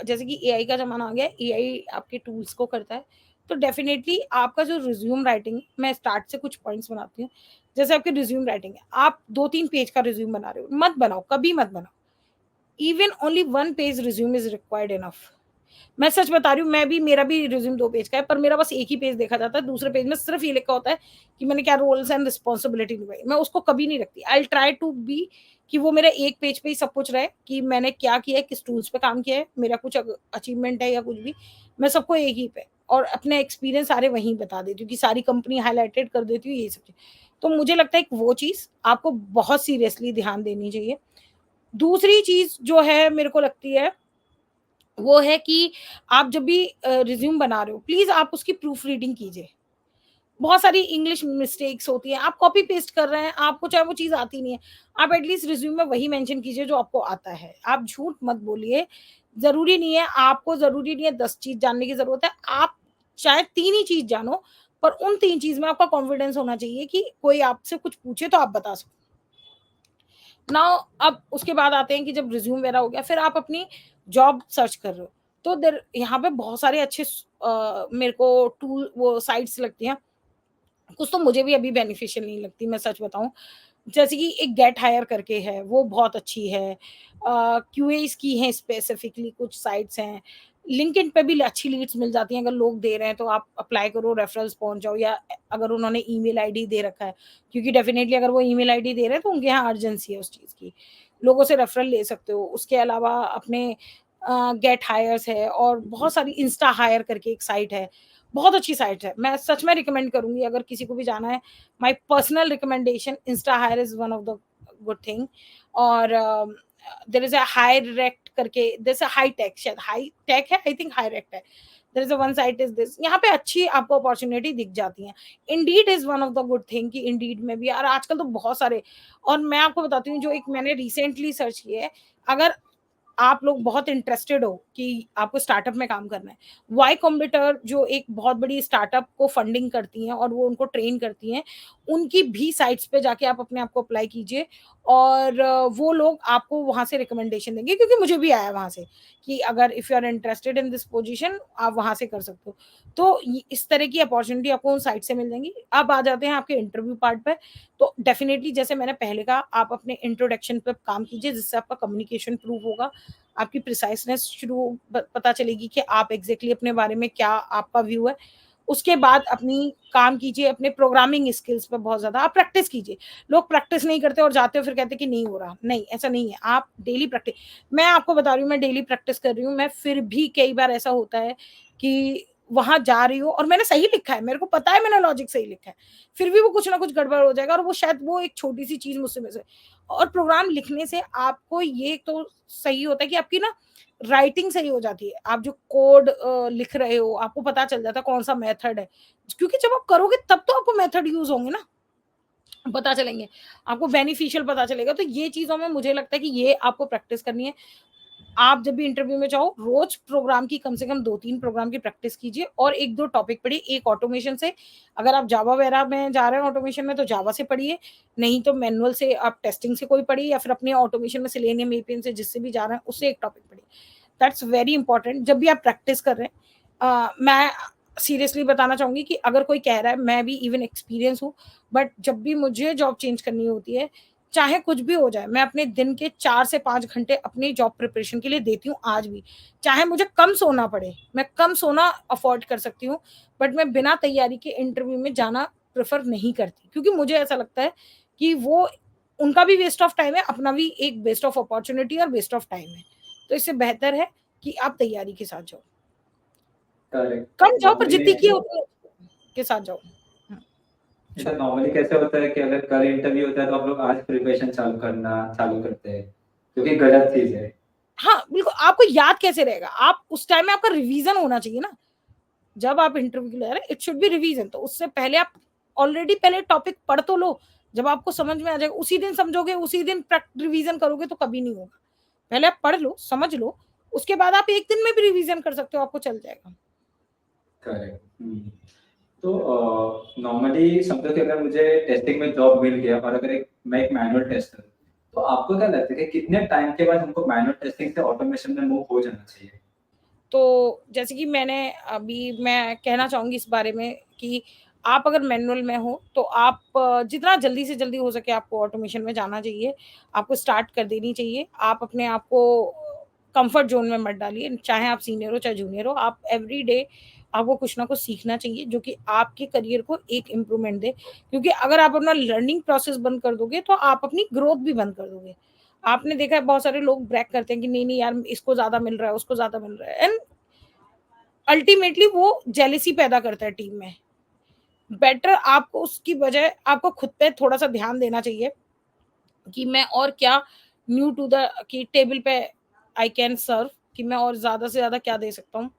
Speaker 2: जैसे कि एआई का ज़माना आ गया है, एआई आपके टूल्स को करता है, तो डेफ़िनेटली आपका जो रिज़्यूम राइटिंग है, मैं स्टार्ट से कुछ पॉइंट्स बनाती हूँ। जैसे आपकी रिज़्यूम राइटिंग है, आप 2-3 पेज का रिज़्यूम बना रहे हो, मत बनाओ, कभी मत बनाओ। Even only 1 page resume is required enough. मैं सच बता रही हूँ, मैं भी मेरा भी रिज़्यूम 2 पेज का है, पर मेरा बस 1 ही पेज देखा जाता है, दूसरे पेज में सिर्फ़ ये लिखा होता है कि मैंने क्या रोल्स एंड रिस्पॉन्सिबिलिटी निभाई। मैं उसको कभी नहीं रखती। I will try to be कि वो मेरा 1 पेज पे ही सब कुछ रहे कि मैंने क्या किया है, किस टूल्स पे काम किया है, मेरा कुछ अचीवमेंट है या कुछ भी, मैं सबको एक ही पे और अपने एक्सपीरियंस सारे वहीं बता देती हूँ कि सारी कंपनी हाइलाइटेड कर देती हूँ, ये सब चीज़। तो मुझे लगता है कि वो चीज़ आपको बहुत सीरियसली ध्यान देनी चाहिए। दूसरी चीज़ जो है मेरे को लगती है वो है कि आप जब भी रिज़्यूम बना रहे हो, प्लीज़ आप उसकी प्रूफ रीडिंग कीजिए। बहुत सारी इंग्लिश मिस्टेक्स होती हैं, आप कॉपी पेस्ट कर रहे हैं, आपको चाहे वो चीज़ आती नहीं है, आप एटलीस्ट रिज़्यूम में वही मेंशन कीजिए जो आपको आता है। आप झूठ मत बोलिए, ज़रूरी नहीं है आपको ज़रूरी नहीं है 10 चीज़ जानने की ज़रूरत है, आप चाहे 3 ही चीज़ जानो, पर उन 3 चीज़ में आपका कॉन्फिडेंस होना चाहिए कि कोई आपसे कुछ पूछे तो आप बता सको। नाउ अब उसके बाद आते हैं कि जब रिज़्यूम वगैरह हो गया, फिर आप अपनी जॉब सर्च कर रहे हो। तो देर यहाँ पे बहुत सारे अच्छे मेरे को टूल वो साइट्स लगती हैं। कुछ तो मुझे भी अभी बेनिफिशियल नहीं लगती, मैं सच बताऊँ। जैसे कि एक गेट हायर करके है, वो बहुत अच्छी है। क्यूएस की हैं स्पेसिफिकली कुछ साइट्स हैं। लिंक्डइन पे भी अच्छी लीड्स मिल जाती हैं, अगर लोग दे रहे हैं तो आप अप्लाई करो, रेफरल्स पहुँच जाओ या अगर उन्होंने ईमेल आईडी दे रखा है, क्योंकि डेफ़िनिटली अगर वो ईमेल आईडी दे रहे हैं तो उनके यहाँ अर्जेंसी है उस चीज़ की। लोगों से रेफरल ले सकते हो। उसके अलावा अपने गेट हायर्स है और बहुत सारी इंस्टा हायर करके एक साइट है। बहुत अच्छी साइट है। मैं सच में रिकमेंड करूँगी अगर किसी को भी जाना है। My personal recommendation Instahyre is one of the good thing. और देयर इज़ अ हायरेक्ट करके, देयर इज़ अ हाईटेक, शायद हाईटेक है, आई थिंक हायरेक्ट है। There is a one site is this, यहाँ पे अच्छी आपको अपॉर्च्युनिटी दिख जाती हैं। Indeed is one of the good thing कि इंडीड में भी और आजकल तो बहुत सारे। और मैं आपको बताती हूँ जो एक मैंने रिसेंटली सर्च किया है, अगर आप लोग बहुत इंटरेस्टेड हो कि आपको स्टार्टअप में काम करना है। वाई कॉम्बिटर जो एक बहुत बड़ी स्टार्टअप को फंडिंग करती हैं और वो उनको ट्रेन करती हैं, उनकी भी साइट्स पे जाके आप अपने आप को अप्लाई कीजिए और वो लोग आपको वहाँ से रिकमेंडेशन देंगे, क्योंकि मुझे भी आया वहाँ से कि अगर if you are interested in this position आप वहाँ से कर सकते हो। तो इस तरह की अपॉर्चुनिटी आपको उन साइट से मिल जाएंगी। अब आ जाते हैं आपके इंटरव्यू पार्ट पे। तो डेफिनेटली जैसे मैंने पहले कहा, आप अपने इंट्रोडक्शन पे काम कीजिए जिससे आपका कम्युनिकेशन प्रूव होगा, आपकी प्रिसाइसनेस शुरू पता चलेगी कि आप एग्जैक्टली अपने बारे में क्या आपका व्यू है। उसके बाद अपनी काम कीजिए अपने प्रोग्रामिंग स्किल्स पे, बहुत ज़्यादा आप प्रैक्टिस कीजिए। लोग प्रैक्टिस नहीं करते और जाते हो फिर कहते कि नहीं हो रहा। नहीं, ऐसा नहीं है। आप डेली प्रैक्टिस, मैं आपको बता रही हूँ मैं डेली प्रैक्टिस कर रही हूँ। मैं फिर भी कई बार ऐसा होता है कि वहाँ जा रही हूँ और मैंने सही लिखा है, मेरे को पता है मैंने लॉजिक सही लिखा है, फिर भी वो कुछ ना कुछ गड़बड़ हो जाएगा और वो शायद वो एक छोटी-सी चीज़ मुझसे मिस है। और प्रोग्राम लिखने से आपको ये तो सही होता है कि आपकी ना राइटिंग सही हो जाती है। आप जो कोड लिख रहे हो, आपको पता चल जाता है कौन-सा मेथड है। क्योंकि जब आप करोगे तब तो आपको मेथड यूज़ होंगे ना, पता चलेंगे। आपको बेनिफिशियल पता चलेगा। तो ये चीज़ों में मुझे लगता है कि ये आपको प्रैक्टिस करनी है। आप जब भी इंटरव्यू में जाओ, रोज़ प्रोग्राम की कम से कम 2-3 प्रोग्राम की प्रैक्टिस कीजिए और 1-2 टॉपिक पढ़िए। एक ऑटोमेशन से, अगर आप जावा वगैरह में जा रहे हैं ऑटोमेशन में तो जावा से पढ़िए, नहीं तो मैनुअल से आप टेस्टिंग से कोई पढ़िए या फिर अपने ऑटोमेशन में सेलेनियम, एपीएम से जिससे भी जा रहे हैं उससे एक टॉपिक पढ़िए। दैट्स वेरी इंपॉर्टेंट जब भी आप प्रैक्टिस कर रहे हैं। मैं सीरियसली बताना चाहूँगी कि अगर कोई कह रहा है, मैं भी इवन एक्सपीरियंस हूँ, बट जब भी मुझे जॉब चेंज करनी होती है चाहे कुछ भी हो जाए, मैं अपने दिन के 4 से 5 घंटे अपनी जॉब प्रिपरेशन के लिए देती हूँ आज भी। चाहे मुझे कम सोना पड़े, मैं कम सोना अफ़ोर्ड कर सकती हूँ, बट मैं बिना तैयारी के इंटरव्यू में जाना प्रेफ़र नहीं करती, क्योंकि मुझे ऐसा लगता है कि वो उनका भी वेस्ट ऑफ टाइम है, अपना भी एक वेस्ट ऑफ अपॉर्च्युनिटी और वेस्ट ऑफ टाइम है। तो इससे बेहतर है कि आप तैयारी के साथ जाओ।
Speaker 1: करेक्ट।
Speaker 2: कम जाओ पर
Speaker 1: नॉर्मली
Speaker 2: जितनी की है उतनी के साथ जाओ। हुँ,
Speaker 1: ऐसा
Speaker 2: चलो।
Speaker 1: नॉर्मली कैसे होता है कि अगर कल इंटरव्यू होता है तो आप लोग आज प्रिपरेशन चालू करते हैं, जो कि गलत चीज़ है।
Speaker 2: हाँ, बिल्कुल, आपको याद कैसे रहेगा? आप उस टाइम में आपका रिवीज़न होना चाहिए ना। जब आप इंटरव्यू के लिए जा रहे हैं, इट शुड बी रिवीजन, तो उससे पहले आप ऑलरेडी पहले टॉपिक पढ़ तो लो। जब आपको समझ में आ जाएगा, उसी दिन समझोगे, उसी दिन रिवीजन करोगे तो कभी नहीं होगा। पहले आप पढ़ लो, समझ लो, उसके बाद आप एक दिन में भी रिवीजन कर सकते हो, आपको चल जाएगा।
Speaker 1: करेक्ट। तो नॉर्मली समझो कि अगर मुझे टेस्टिंग में जॉब मिल गया और अगर मैं एक मैनुअल टेस्टर, तो आपको क्या लगता है कि कितने टाइम के बाद हमको मैनुअल टेस्टिंग से ऑटोमेशन में मूव हो जाना चाहिए?
Speaker 2: तो जैसे कि मैं कहना चाहूँगी इस बारे में कि आप अगर मैनुअल में हो, तो आप जितना जल्दी से जल्दी हो सके आपको ऑटोमेशन में जाना चाहिए। आपको स्टार्ट कर देनी चाहिए। आप अपने आप को कम्फर्ट ज़ोन में मत डालिए, चाहे आप सीनियर हो, चाहे जूनियर हो। आप एवरीडे आपको कुछ ना कुछ सीखना चाहिए, जो कि आपके करियर को एक इम्प्रूवमेंट दे। क्योंकि अगर आप अपना लर्निंग प्रोसेस बंद कर दोगे, तो आप अपनी ग्रोथ भी बंद कर दोगे। आपने देखा है बहुत सारे लोग ब्रैग करते हैं कि नहीं, नहीं यार इसको ज़्यादा मिल रहा है, उसको ज़्यादा मिल रहा है, एंड अल्टीमेटली वो जेलसी पैदा करता है टीम में। बेटर आपको उसकी बजाय आपको खुद पे थोड़ा-सा ध्यान देना चाहिए कि मैं और क्या न्यू टू द कि टेबल पे आई कैन सर्व, कि मैं और ज़्यादा से ज़्यादा क्या दे सकता हूँ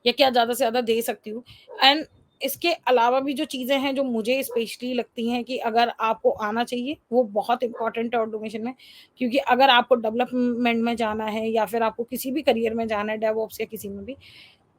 Speaker 2: या क्या ज़्यादा से ज़्यादा दे सकती हूँ। एंड इसके अलावा भी जो चीज़ें हैं जो मुझे स्पेशली लगती हैं कि अगर आपको आना चाहिए, वो बहुत इम्पोर्टेंट है ऑटोमेशन में। क्योंकि अगर आपको डेवलपमेंट में जाना है या फिर आपको किसी भी करियर में जाना है, डेवऑप्स या किसी में भी,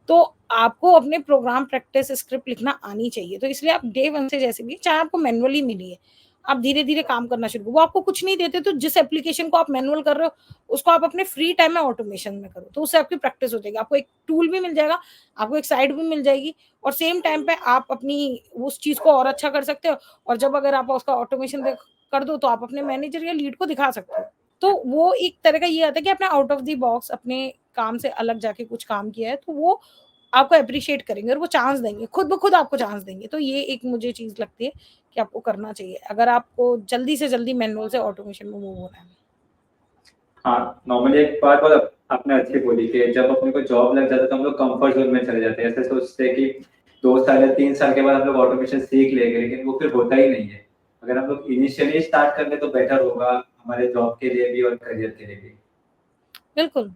Speaker 2: तो आपको अपने प्रोग्राम प्रैक्टिस स्क्रिप्ट लिखना आनी चाहिए। तो इसलिए आप डे 1 से जैसे भी चाहे आपको मैनुअली मिली है, आप धीरे-धीरे काम करना शुरू करो। वो आपको कुछ नहीं देते, तो जिस एप्लीकेशन को आप मैनुअल कर रहे हो, उसको आप अपने फ्री टाइम में ऑटोमेशन में करो। तो उससे आपकी प्रैक्टिस हो जाएगी। आपको एक टूल भी मिल जाएगा, आपको एक साइट भी मिल जाएगी और सेम टाइम पे आप अपनी उस चीज़ को और अच्छा कर सकते हो। और जब अगर आप उसका ऑटोमेशन कर दो, तो आप अपने मैनेजर या लीड को दिखा सकते हो। तो वो एक तरह का ये आता है कि आपने आउट ऑफ द बॉक्स अपने काम से अलग जाके कुछ काम किया है, तो वो आपको एप्रिशिएट करेंगे और वो चांस देंगे, खुद ब खुद आपको चांस देंगे। तो ये एक मुझे चीज़ लगती है कि आपको करना चाहिए, अगर आपको जल्दी से जल्दी मैनुअल से ऑटोमेशन में मूव होना है।
Speaker 1: हाँ, नॉर्मली एक बात बहुत आपने अच्छी बोली कि जब अपने को जॉब लग जाता है तो हम लोग कंफर्ट ज़ोन में चले जाते हैं। ऐसे सोचते हैं कि 2 साल या 3 साल के बाद हम लोग ऑटोमेशन सीख लेंगे, लेकिन वो फिर होता ही नहीं है। अगर हम लोग इनिशियली स्टार्ट कर लें तो बेटर होगा हमारे जॉब के लिए भी और करियर के लिए भी।
Speaker 2: बिल्कुल,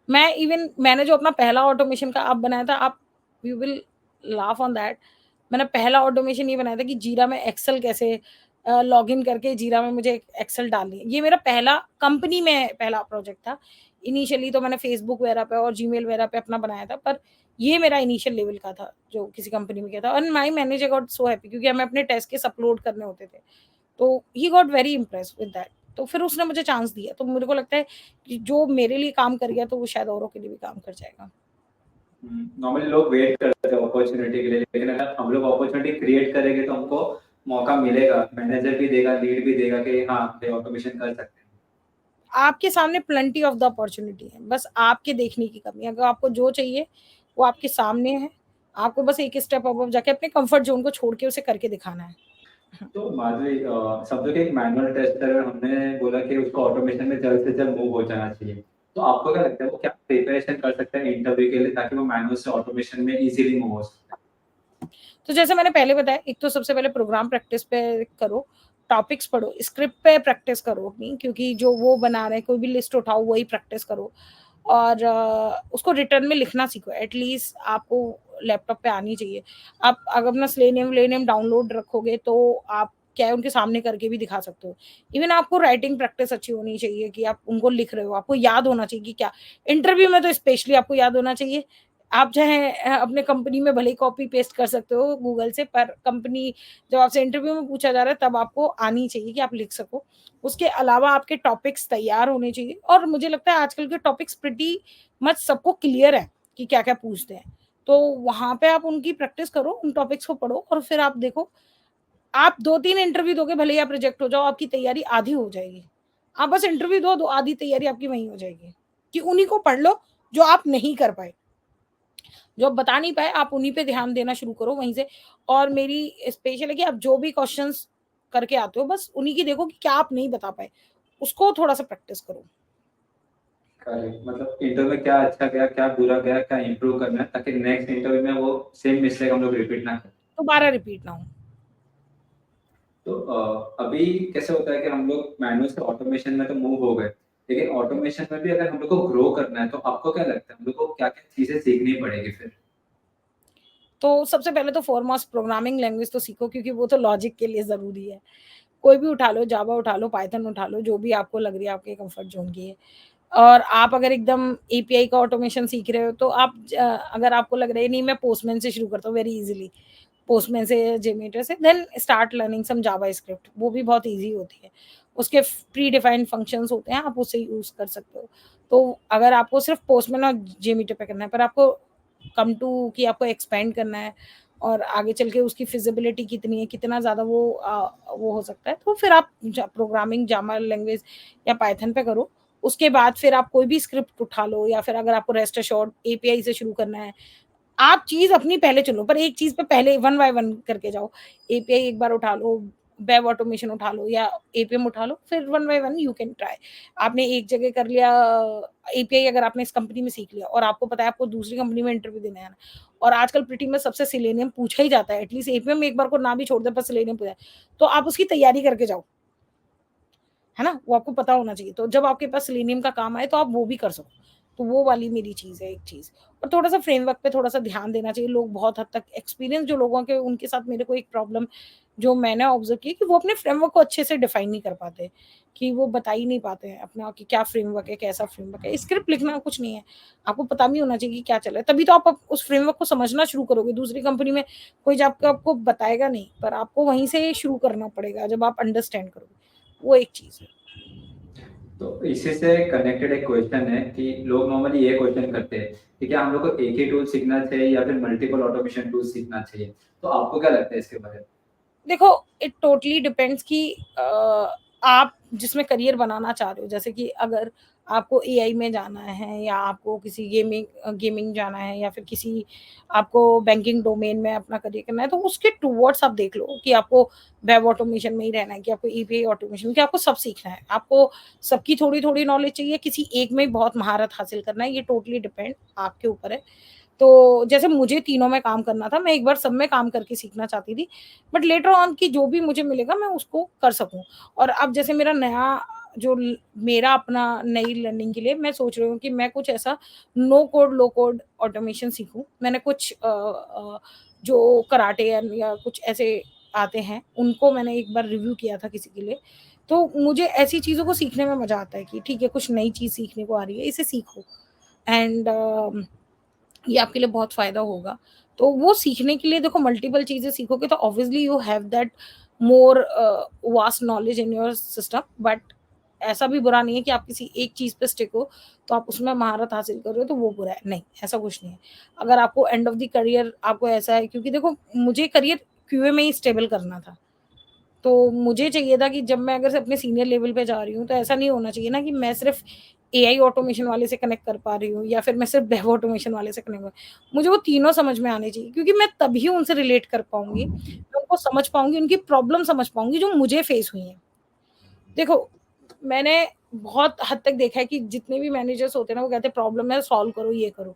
Speaker 2: मैंने जो अपना पहला ऑटोमेशन का ऐप बनाया था, आप you will laugh on that. मैंने पहला ऑटोमेशन ये बनाया था कि जीरा में एक्सेल कैसे लॉगिन करके जीरा में मुझे एक्सेल डालनी है। ये मेरा पहला कंपनी में पहला प्रोजेक्ट था। इनिशियली तो मैंने फेसबुक वगैरह पे और जीमेल वगैरह पे अपना बनाया था, पर ये मेरा इनिशियल लेवल का था, जो किसी कंपनी में किया था। And my manager got so happy, क्योंकि हमें अपने टेस्ट केस अपलोड करने होते थे। तो he got very impressed with that. तो फिर उसने मुझे चांस दिया। तो मेरे को लगता है कि जो मेरे लिए काम कर गया, तो वो शायद औरों के लिए भी काम कर जाएगा।
Speaker 1: नॉर्मली लोग वेट करते हैं अपॉर्चुनिटी के लिए, लेकिन अगर हम लोग अपॉर्चुनिटी क्रिएट करेंगे तो हमको मौका मिलेगा, मैनेजर भी देगा, लीड भी देगा कि हाँ, ये ऑटोमेशन कर सकते हैं।
Speaker 2: आपके सामने प्लेंटी ऑफ द अपॉर्च्युनिटी है, बस आपके देखने की कमी है। अगर आपको जो चाहिए, वो आपके सामने है। आपको बस एक स्टेप अबव जाके अपने कम्फर्ट ज़ोन को छोड़ के उसे करके दिखाना है। हुँ।
Speaker 1: तो माधुरी समझो कि एक मैनुअल टेस्टर हमने बोला कि उसको ऑटोमेशन में जल्द से जल्द मूव हो जाना चाहिए। तो आपको क्या लगता है वो क्या प्रिपरेशन कर सकते हैं इंटरव्यू के लिए ताकि वो मैनुअल से ऑटोमेशन में इजीली मूव हो सकते हैं?
Speaker 2: तो जैसे मैंने पहले बताया, एक तो सबसे पहले प्रोग्राम प्रैक्टिस पे करो, टॉपिक्स पढ़ो, स्क्रिप्ट पे प्रैक्टिस करो अपनी, क्योंकि जो वो बना रहे हैं, कोई भी लिस्ट उठाओ वही प्रैक्टिस करो। और उसको रिटर्न में लिखना सीखो, एटलीस्ट आपको लैपटॉप पे आनी चाहिए। आप अगर अपना स्लेनेम डाउनलोड रखोगे, तो आप क्या है उनके सामने करके भी दिखा सकते हो। इवन आपको राइटिंग प्रैक्टिस अच्छी होनी चाहिए कि आप उनको लिख रहे हो, आपको याद होना चाहिए कि क्या इंटरव्यू में तो स्पेशली आपको याद होना चाहिए। आप चाहे अपने कंपनी में भले ही कॉपी पेस्ट कर सकते हो गूगल से, पर कंपनी जब आपसे इंटरव्यू में पूछा जा रहा है, तब आपको आनी चाहिए कि आप लिख सको। उसके अलावा आपके टॉपिक्स तैयार होने चाहिए, और मुझे लगता है आजकल के टॉपिक्स प्रिटी मच सबको क्लियर है कि क्या-क्या पूछते हैं। तो वहाँ पे आप उनकी प्रैक्टिस करो, उन टॉपिक्स को पढ़ो और फिर आप देखो, आप 2-3 इंटरव्यू दोगे, भले ही आप रिजेक्ट हो जाओ, आपकी तैयारी आधी हो जाएगी। आप बस इंटरव्यू दो, आधी तैयारी आपकी वहीं हो जाएगी, कि उन्हीं को पढ़ लो जो आप नहीं कर पाए। जो आप बता नहीं पाए, आप उन्हीं पे ध्यान देना शुरू करो वहीं से। और मेरी स्पेशल है कि आप जो भी क्वेश्चंस करके आते हो, बस उन्हीं की देखो कि क्या आप नहीं बता पाए, उसको थोड़ा-सा प्रैक्टिस करो।
Speaker 1: करेक्ट, मतलब इंटरव्यू में क्या अच्छा गया, क्या बुरा गया, क्या इम्प्रूव करना है, ताकि नेक्स्ट इंटरव्यू में वो सेम मिस्टेक हम लोग रिपीट ना करें।
Speaker 2: दोबारा रिपीट ना हो।
Speaker 1: तो अभी कैसे होता है कि हम लोग मैनुअल से ऑटोमेशन में तो मूव हो गए, लेकिन ऑटोमेशन में भी अगर हम लोग को ग्रो करना है, तो आपको क्या लगता है हम लोग को क्या-क्या चीज़ें सीखनी पड़ेगी फिर?
Speaker 2: तो सबसे पहले तो फ़ॉरमोस्ट प्रोग्रामिंग लैंग्वेज तो सीखो, क्योंकि वो तो लॉजिक के लिए ज़रूरी है। कोई भी उठा लो, जावा उठा लो, पाइथन उठा लो, जो भी आपको लग रही है आपके कम्फर्ट ज़ोन की है। और आप अगर एकदम एपीआई का ऑटोमेशन सीख रहे हो, तो आप अगर आपको लग रहा है नहीं, मैं पोस्टमैन से शुरू करता हूँ वेरी ईज़िली, पोस्टमैन से, जेमेटर से, then start learning some JavaScript, वो भी बहुत ईज़ी होती है। उसके प्री डिफाइंड फंक्शंस होते हैं, आप उससे यूज़ कर सकते हो। तो अगर आपको सिर्फ पोस्टमैन और जेमेटर पे करना है, पर आपको कम टू कि आपको एक्सपेंड करना है और आगे चल के उसकी फिजिबिलिटी कितनी है, कितना ज़्यादा वो हो सकता है, तो फिर आप प्रोग्रामिंग जावा लैंग्वेज या पाइथन पे करो। उसके बाद फिर आप कोई भी स्क्रिप्ट उठा लो, या फिर अगर आपको रेस्ट एश्योर्ड एपीआई से शुरू करना है, आप चीज़ अपनी पहले चुनो, पर एक चीज़ पे पहले वन बाय वन करके जाओ। एपीआई एक बार उठा लो, वेब ऑटोमेशन उठा लो या एपीएम उठा लो, फिर one by one you can try. आपने एक जगह कर लिया एपीआई, अगर आपने इस कंपनी में सीख लिया और आपको पता है आपको दूसरी कंपनी में इंटरव्यू देना है ना, और आजकल प्रीटी में सबसे सिलेनियम पूछा ही जाता है, एटलीस्ट एपीएम एक बार को ना भी छोड़ दे, पर सिलेनियम पूछा है, तो आप उसकी तैयारी करके जाओ, है ना? वो आपको पता होना चाहिए। तो जब आपके पास सेलेनियम का काम आए, तो आप वो भी कर सको। तो वो वाली मेरी चीज़ है एक चीज़। और थोड़ा-सा फ्रेमवर्क पे थोड़ा-सा ध्यान देना चाहिए। लोग बहुत हद तक एक्सपीरियंस जो लोगों के, उनके साथ मेरे को एक प्रॉब्लम जो मैंने ऑब्ज़र्व की, कि वो अपने फ्रेमवर्क को अच्छे से डिफाइन नहीं कर पाते, कि वो बता ही नहीं पाते हैं अपना कि क्या फ्रेमवर्क है, कैसा फ्रेमवर्क है। स्क्रिप्ट लिखना कुछ नहीं है, आपको पता भी होना चाहिए कि क्या चल रहा है, तभी तो आप उस फ्रेमवर्क को समझना शुरू करोगे। दूसरी कंपनी में कोई जाके आपको बताएगा नहीं, पर आपको वहीं से शुरू करना पड़ेगा जब आप अंडरस्टैंड करोगे। वो एक चीज़ है।
Speaker 1: तो इसी से कनेक्टेड एक क्वेश्चन है कि लोग नॉर्मली ये क्वेश्चन करते हैं कि क्या हम लोग को एक ही टूल सीखना चाहिए या फिर मल्टीपल ऑटोमेशन टूल सीखना चाहिए? तो आपको क्या लगता है इसके बारे में?
Speaker 2: देखो, इट टोटली डिपेंड्स कि आप जिसमें करियर बनाना चाह रहे हो, जैसे कि अगर आपको एआई में जाना है, या आपको किसी गेमिंग जाना है, या फिर किसी आपको बैंकिंग डोमेन में अपना करियर करना है, तो उसके टुवर्ड्स आप देख लो कि आपको वेब ऑटोमेशन में ही रहना है, कि आपको ईपीआई ऑटोमेशन, कि आपको सब सीखना है, आपको सबकी थोड़ी-थोड़ी नॉलेज चाहिए, किसी एक में बहुत महारत हासिल करना है, ये टोटली डिपेंड आपके ऊपर है। तो जैसे मुझे तीनों में काम करना था, मैं एक बार सब में काम करके सीखना चाहती थी, बट लेटर ऑन कि जो भी मुझे मिलेगा मैं उसको कर सकूँ। और अब जैसे मेरा नया जो ल मेरा अपना नई लर्निंग के लिए मैं सोच रही हूँ कि मैं कुछ ऐसा नो कोड, लो कोड ऑटोमेशन सीखूँ। मैंने कुछ जो कराटे या कुछ ऐसे आते हैं, उनको मैंने एक बार रिव्यू किया था किसी के लिए। तो मुझे ऐसी चीज़ों को सीखने में मज़ा आता है कि ठीक है, कुछ नई चीज़ सीखने को आ रही है, इसे सीखो। एंड ये आपके लिए बहुत फ़ायदा होगा। तो वो सीखने के लिए देखो, मल्टीपल चीज़ें सीखोगे तो obviously you have that more vast knowledge in your system, but ऐसा भी बुरा नहीं है कि आप किसी एक चीज़ पे स्टिक हो, तो आप उसमें महारत हासिल कर रहे हो तो वो बुरा है। नहीं, ऐसा कुछ नहीं है। अगर आपको एंड ऑफ द करियर आपको ऐसा है, क्योंकि देखो मुझे करियर क्यूए में ही स्टेबल करना था। तो मुझे चाहिए था कि जब मैं अगर से अपने सीनियर लेवल पे जा रही हूँ, तो ऐसा नहीं होना चाहिए ना कि मैं सिर्फ़ एआई ऑटोमेशन वाले से कनेक्ट कर पा रही हूँ, या फिर मैं सिर्फ़ डेव ऑटोमेशन वाले से कनेक्ट, मुझे वो तीनों समझ में आने चाहिए, क्योंकि मैं तभी उनसे रिलेट कर पाऊँगी, मैं उनको समझ पाऊँगी, उनकी प्रॉब्लम समझ पाऊँगी जो मुझे फेस हुई हैं। देखो, मैंने बहुत हद तक देखा है कि जितने भी मैनेजर्स होते हैं ना, वो कहते हैं प्रॉब्लम है, सॉल्व करो, ये करो।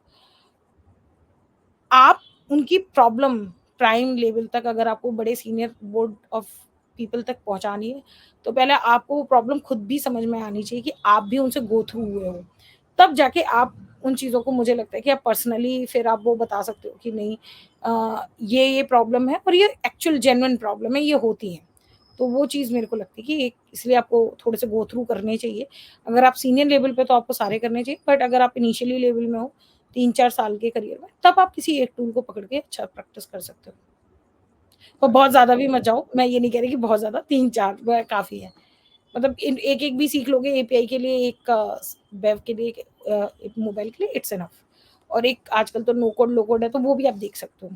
Speaker 2: आप उनकी प्रॉब्लम प्राइम लेवल तक, अगर आपको बड़े सीनियर बोर्ड ऑफ पीपल तक पहुँचानी है, तो पहले आपको वो प्रॉब्लम खुद भी समझ में आनी चाहिए कि आप भी उनसे गो थ्रू हुए हो। तब जाके आप उन चीज़ों को, मुझे लगता है कि आप पर्सनली फिर आप वो बता सकते हो कि नहीं, ये प्रॉब्लम है और ये एक्चुअल जेन्युइन प्रॉब्लम है, ये होती है। तो वो चीज़ मेरे को लगती है कि एक इसलिए आपको थोड़े से गो थ्रू करने चाहिए। अगर आप सीनियर लेवल पे, तो आपको सारे करने चाहिए, बट अगर आप इनिशियली लेवल में हो, 3-4 साल के करियर में, तब आप किसी एक टूल को पकड़ के अच्छा प्रैक्टिस कर सकते हो। पर बहुत ज़्यादा भी मत जाओ, मैं ये नहीं कह रही कि बहुत ज़्यादा, 3-4 व काफ़ी है। मतलब इन एक-एक भी सीख लोगे एपीआई के लिए, एक वेब के लिए, एक मोबाइल के लिए, इट्स इनफ। और एक आजकल तो नो कोड, लो कोड है, तो वो भी आप देख सकते हो।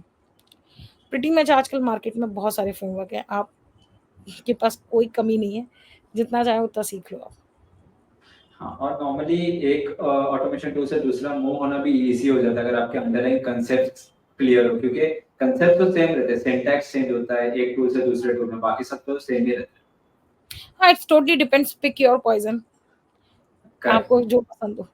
Speaker 2: प्रीटी मच आजकल मार्केट में बहुत सारे फ्रेमवर्क हैं, आप के पास कोई कमी नहीं है, जितना चाहे उतना सीख लो आप।
Speaker 1: हाँ, और नॉर्मली एक ऑटोमेशन टूल से दूसरा मूव होना भी इजी हो जाता है अगर आपके अंदर एक कंसेप्ट क्लियर हो, क्योंकि कंसेप्ट तो सेम रहते हैं, सिंटैक्स चेंज होता है एक टूल से दूसरे टूल में, बाकी सब तो सेम ही रहता
Speaker 2: हाँ, it's totally depends, pick your poison,
Speaker 1: है।
Speaker 2: आपको जो पसंद हो।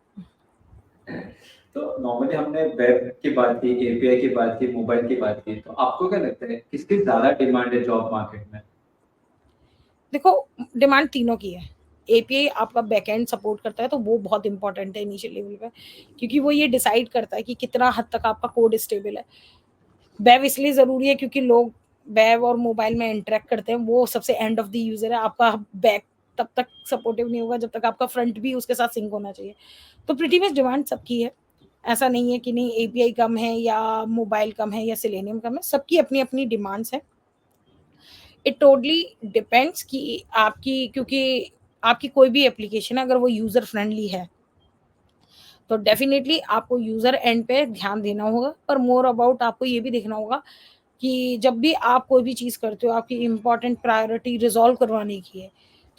Speaker 1: तो नॉर्मली हमने वेब की बात की, एपीआई की बात की, मोबाइल की बात की, तो आपको क्या लगता है किसकी ज्यादा डिमांड है जॉब मार्केट में?
Speaker 2: देखो, डिमांड तीनों की है। एपीआई आपका बैकएंड सपोर्ट करता है, तो वो बहुत इंपॉर्टेंट है इनिशियल लेवल पे, क्योंकि वो ये डिसाइड करता है कि कितना हद तक आपका कोड स्टेबल है। वेब इसलिए ज़रूरी है क्योंकि लोग वेब और मोबाइल में इंटरैक्ट करते हैं, वो सबसे एंड ऑफ द यूज़र है। आपका बैक तब तक सपोर्टिव नहीं होगा जब तक आपका फ्रंट भी उसके साथ सिंक होना चाहिए। तो प्रीटी मच डिमांड सबकी है। ऐसा नहीं है कि नहीं एपीआई कम है या मोबाइल कम है या सेलेनियम कम है, सबकी अपनी-अपनी डिमांड्स है। इट टोटली डिपेंड्स कि आपकी, क्योंकि आपकी कोई भी एप्लीकेशन है अगर वो यूज़र फ्रेंडली है, तो डेफ़िनिटली आपको यूज़र एंड पे ध्यान देना होगा, पर मोर अबाउट आपको ये भी देखना होगा कि जब भी आप कोई भी चीज़ करते हो, आपकी इम्पोर्टेंट प्रायोरिटी रिज़ॉल्व करवाने की है,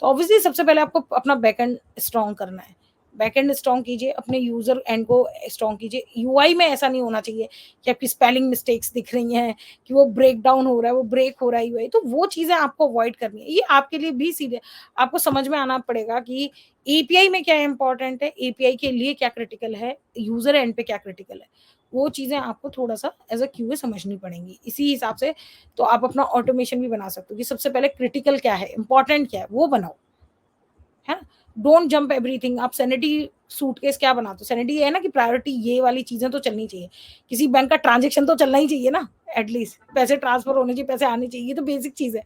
Speaker 2: तो ऑब्वियसली सबसे पहले आपको अपना बैकएंड स्ट्रॉन्ग करना है। बैकएंड स्ट्रॉन्ग कीजिए, अपने यूज़र एंड को स्ट्रॉन्ग कीजिए। यूआई में ऐसा नहीं होना चाहिए कि आपकी स्पेलिंग मिस्टेक्स दिख रही हैं, कि वो ब्रेक डाउन हो रहा है, वो ब्रेक हो रहा है यूआई, तो वो चीज़ें आपको अवॉइड करनी है। ये आपके लिए भी सीधे आपको समझ में आना पड़ेगा कि एपीआई में क्या इम्पोर्टेंट है, एपीआई के लिए क्या क्रिटिकल है, यूज़र एंड पे क्या क्रिटिकल है। वो चीज़ें आपको थोड़ा-सा एज़ अ क्यूए समझनी पड़ेंगी। इसी हिसाब से तो आप अपना ऑटोमेशन भी बना सकते हो कि सबसे पहले क्रिटिकल क्या है, इम्पोर्टेंट क्या है, वो बनाओ, है ना? Don't jump everything. आप सैनिटी सूटकेस क्या बनाते हो? सैनिटी ये है ना कि प्रायोरिटी ये वाली चीज़ें तो चलनी चाहिए। किसी बैंक का ट्रांज़ैक्शन तो चलना ही चाहिए ना, एटलीस्ट पैसे ट्रांसफर होने चाहिए, पैसे आने चाहिए, ये तो बेसिक चीज़ है।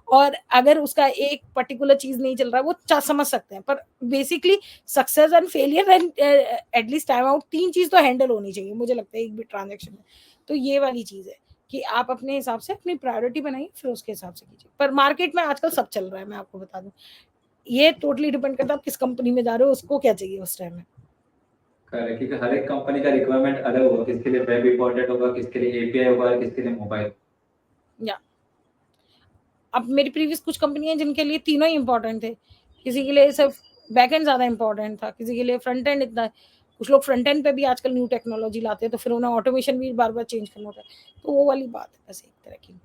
Speaker 2: और अगर उसका एक पर्टिकुलर चीज़ नहीं चल रहा है, वो च समझ सकते हैं, पर basically success and failure and at least time out 3 चीज़ तो हैंडल होनी चाहिए, मुझे लगता है एक भी ट्रांज़ैक्शन में। तो ये वाली चीज़ है कि आप अपने हिसाब से अपनी प्रायोरिटी बनाइए, फिर उसके हिसाब से कीजिए। पर मार्केट में आजकल सब चल रहा है, मैं आपको बता दूँ। ये टोटली डिपेंड करता है आप किस कंपनी में जा रहे हो, उसको क्या चाहिए उस टाइम में।
Speaker 1: करेक्ट, क्योंकि हर एक कंपनी का रिक्वायरमेंट अलग होगा, किसके लिए वेब इंपॉर्टेंट होगा, किसके लिए एपीआई होगा, किसके लिए मोबाइल।
Speaker 2: या अब मेरी प्रीवियस कुछ कंपनियाँ जिनके लिए तीनों ही इम्पोर्टेंट थे। किसी के लिए सिर्फ बैकएंड ज़्यादा इम्पोर्टेंट था, किसी के लिए फ्रंट एंड इतना। कुछ लोग फ्रंट एंड पे भी आजकल न्यू टेक्नोलॉजी लाते हैं, तो फिर उन्हें ऑटोमेशन भी बार-बार चेंज करना होता है। तो वो वाली बात है बस एक तरह की।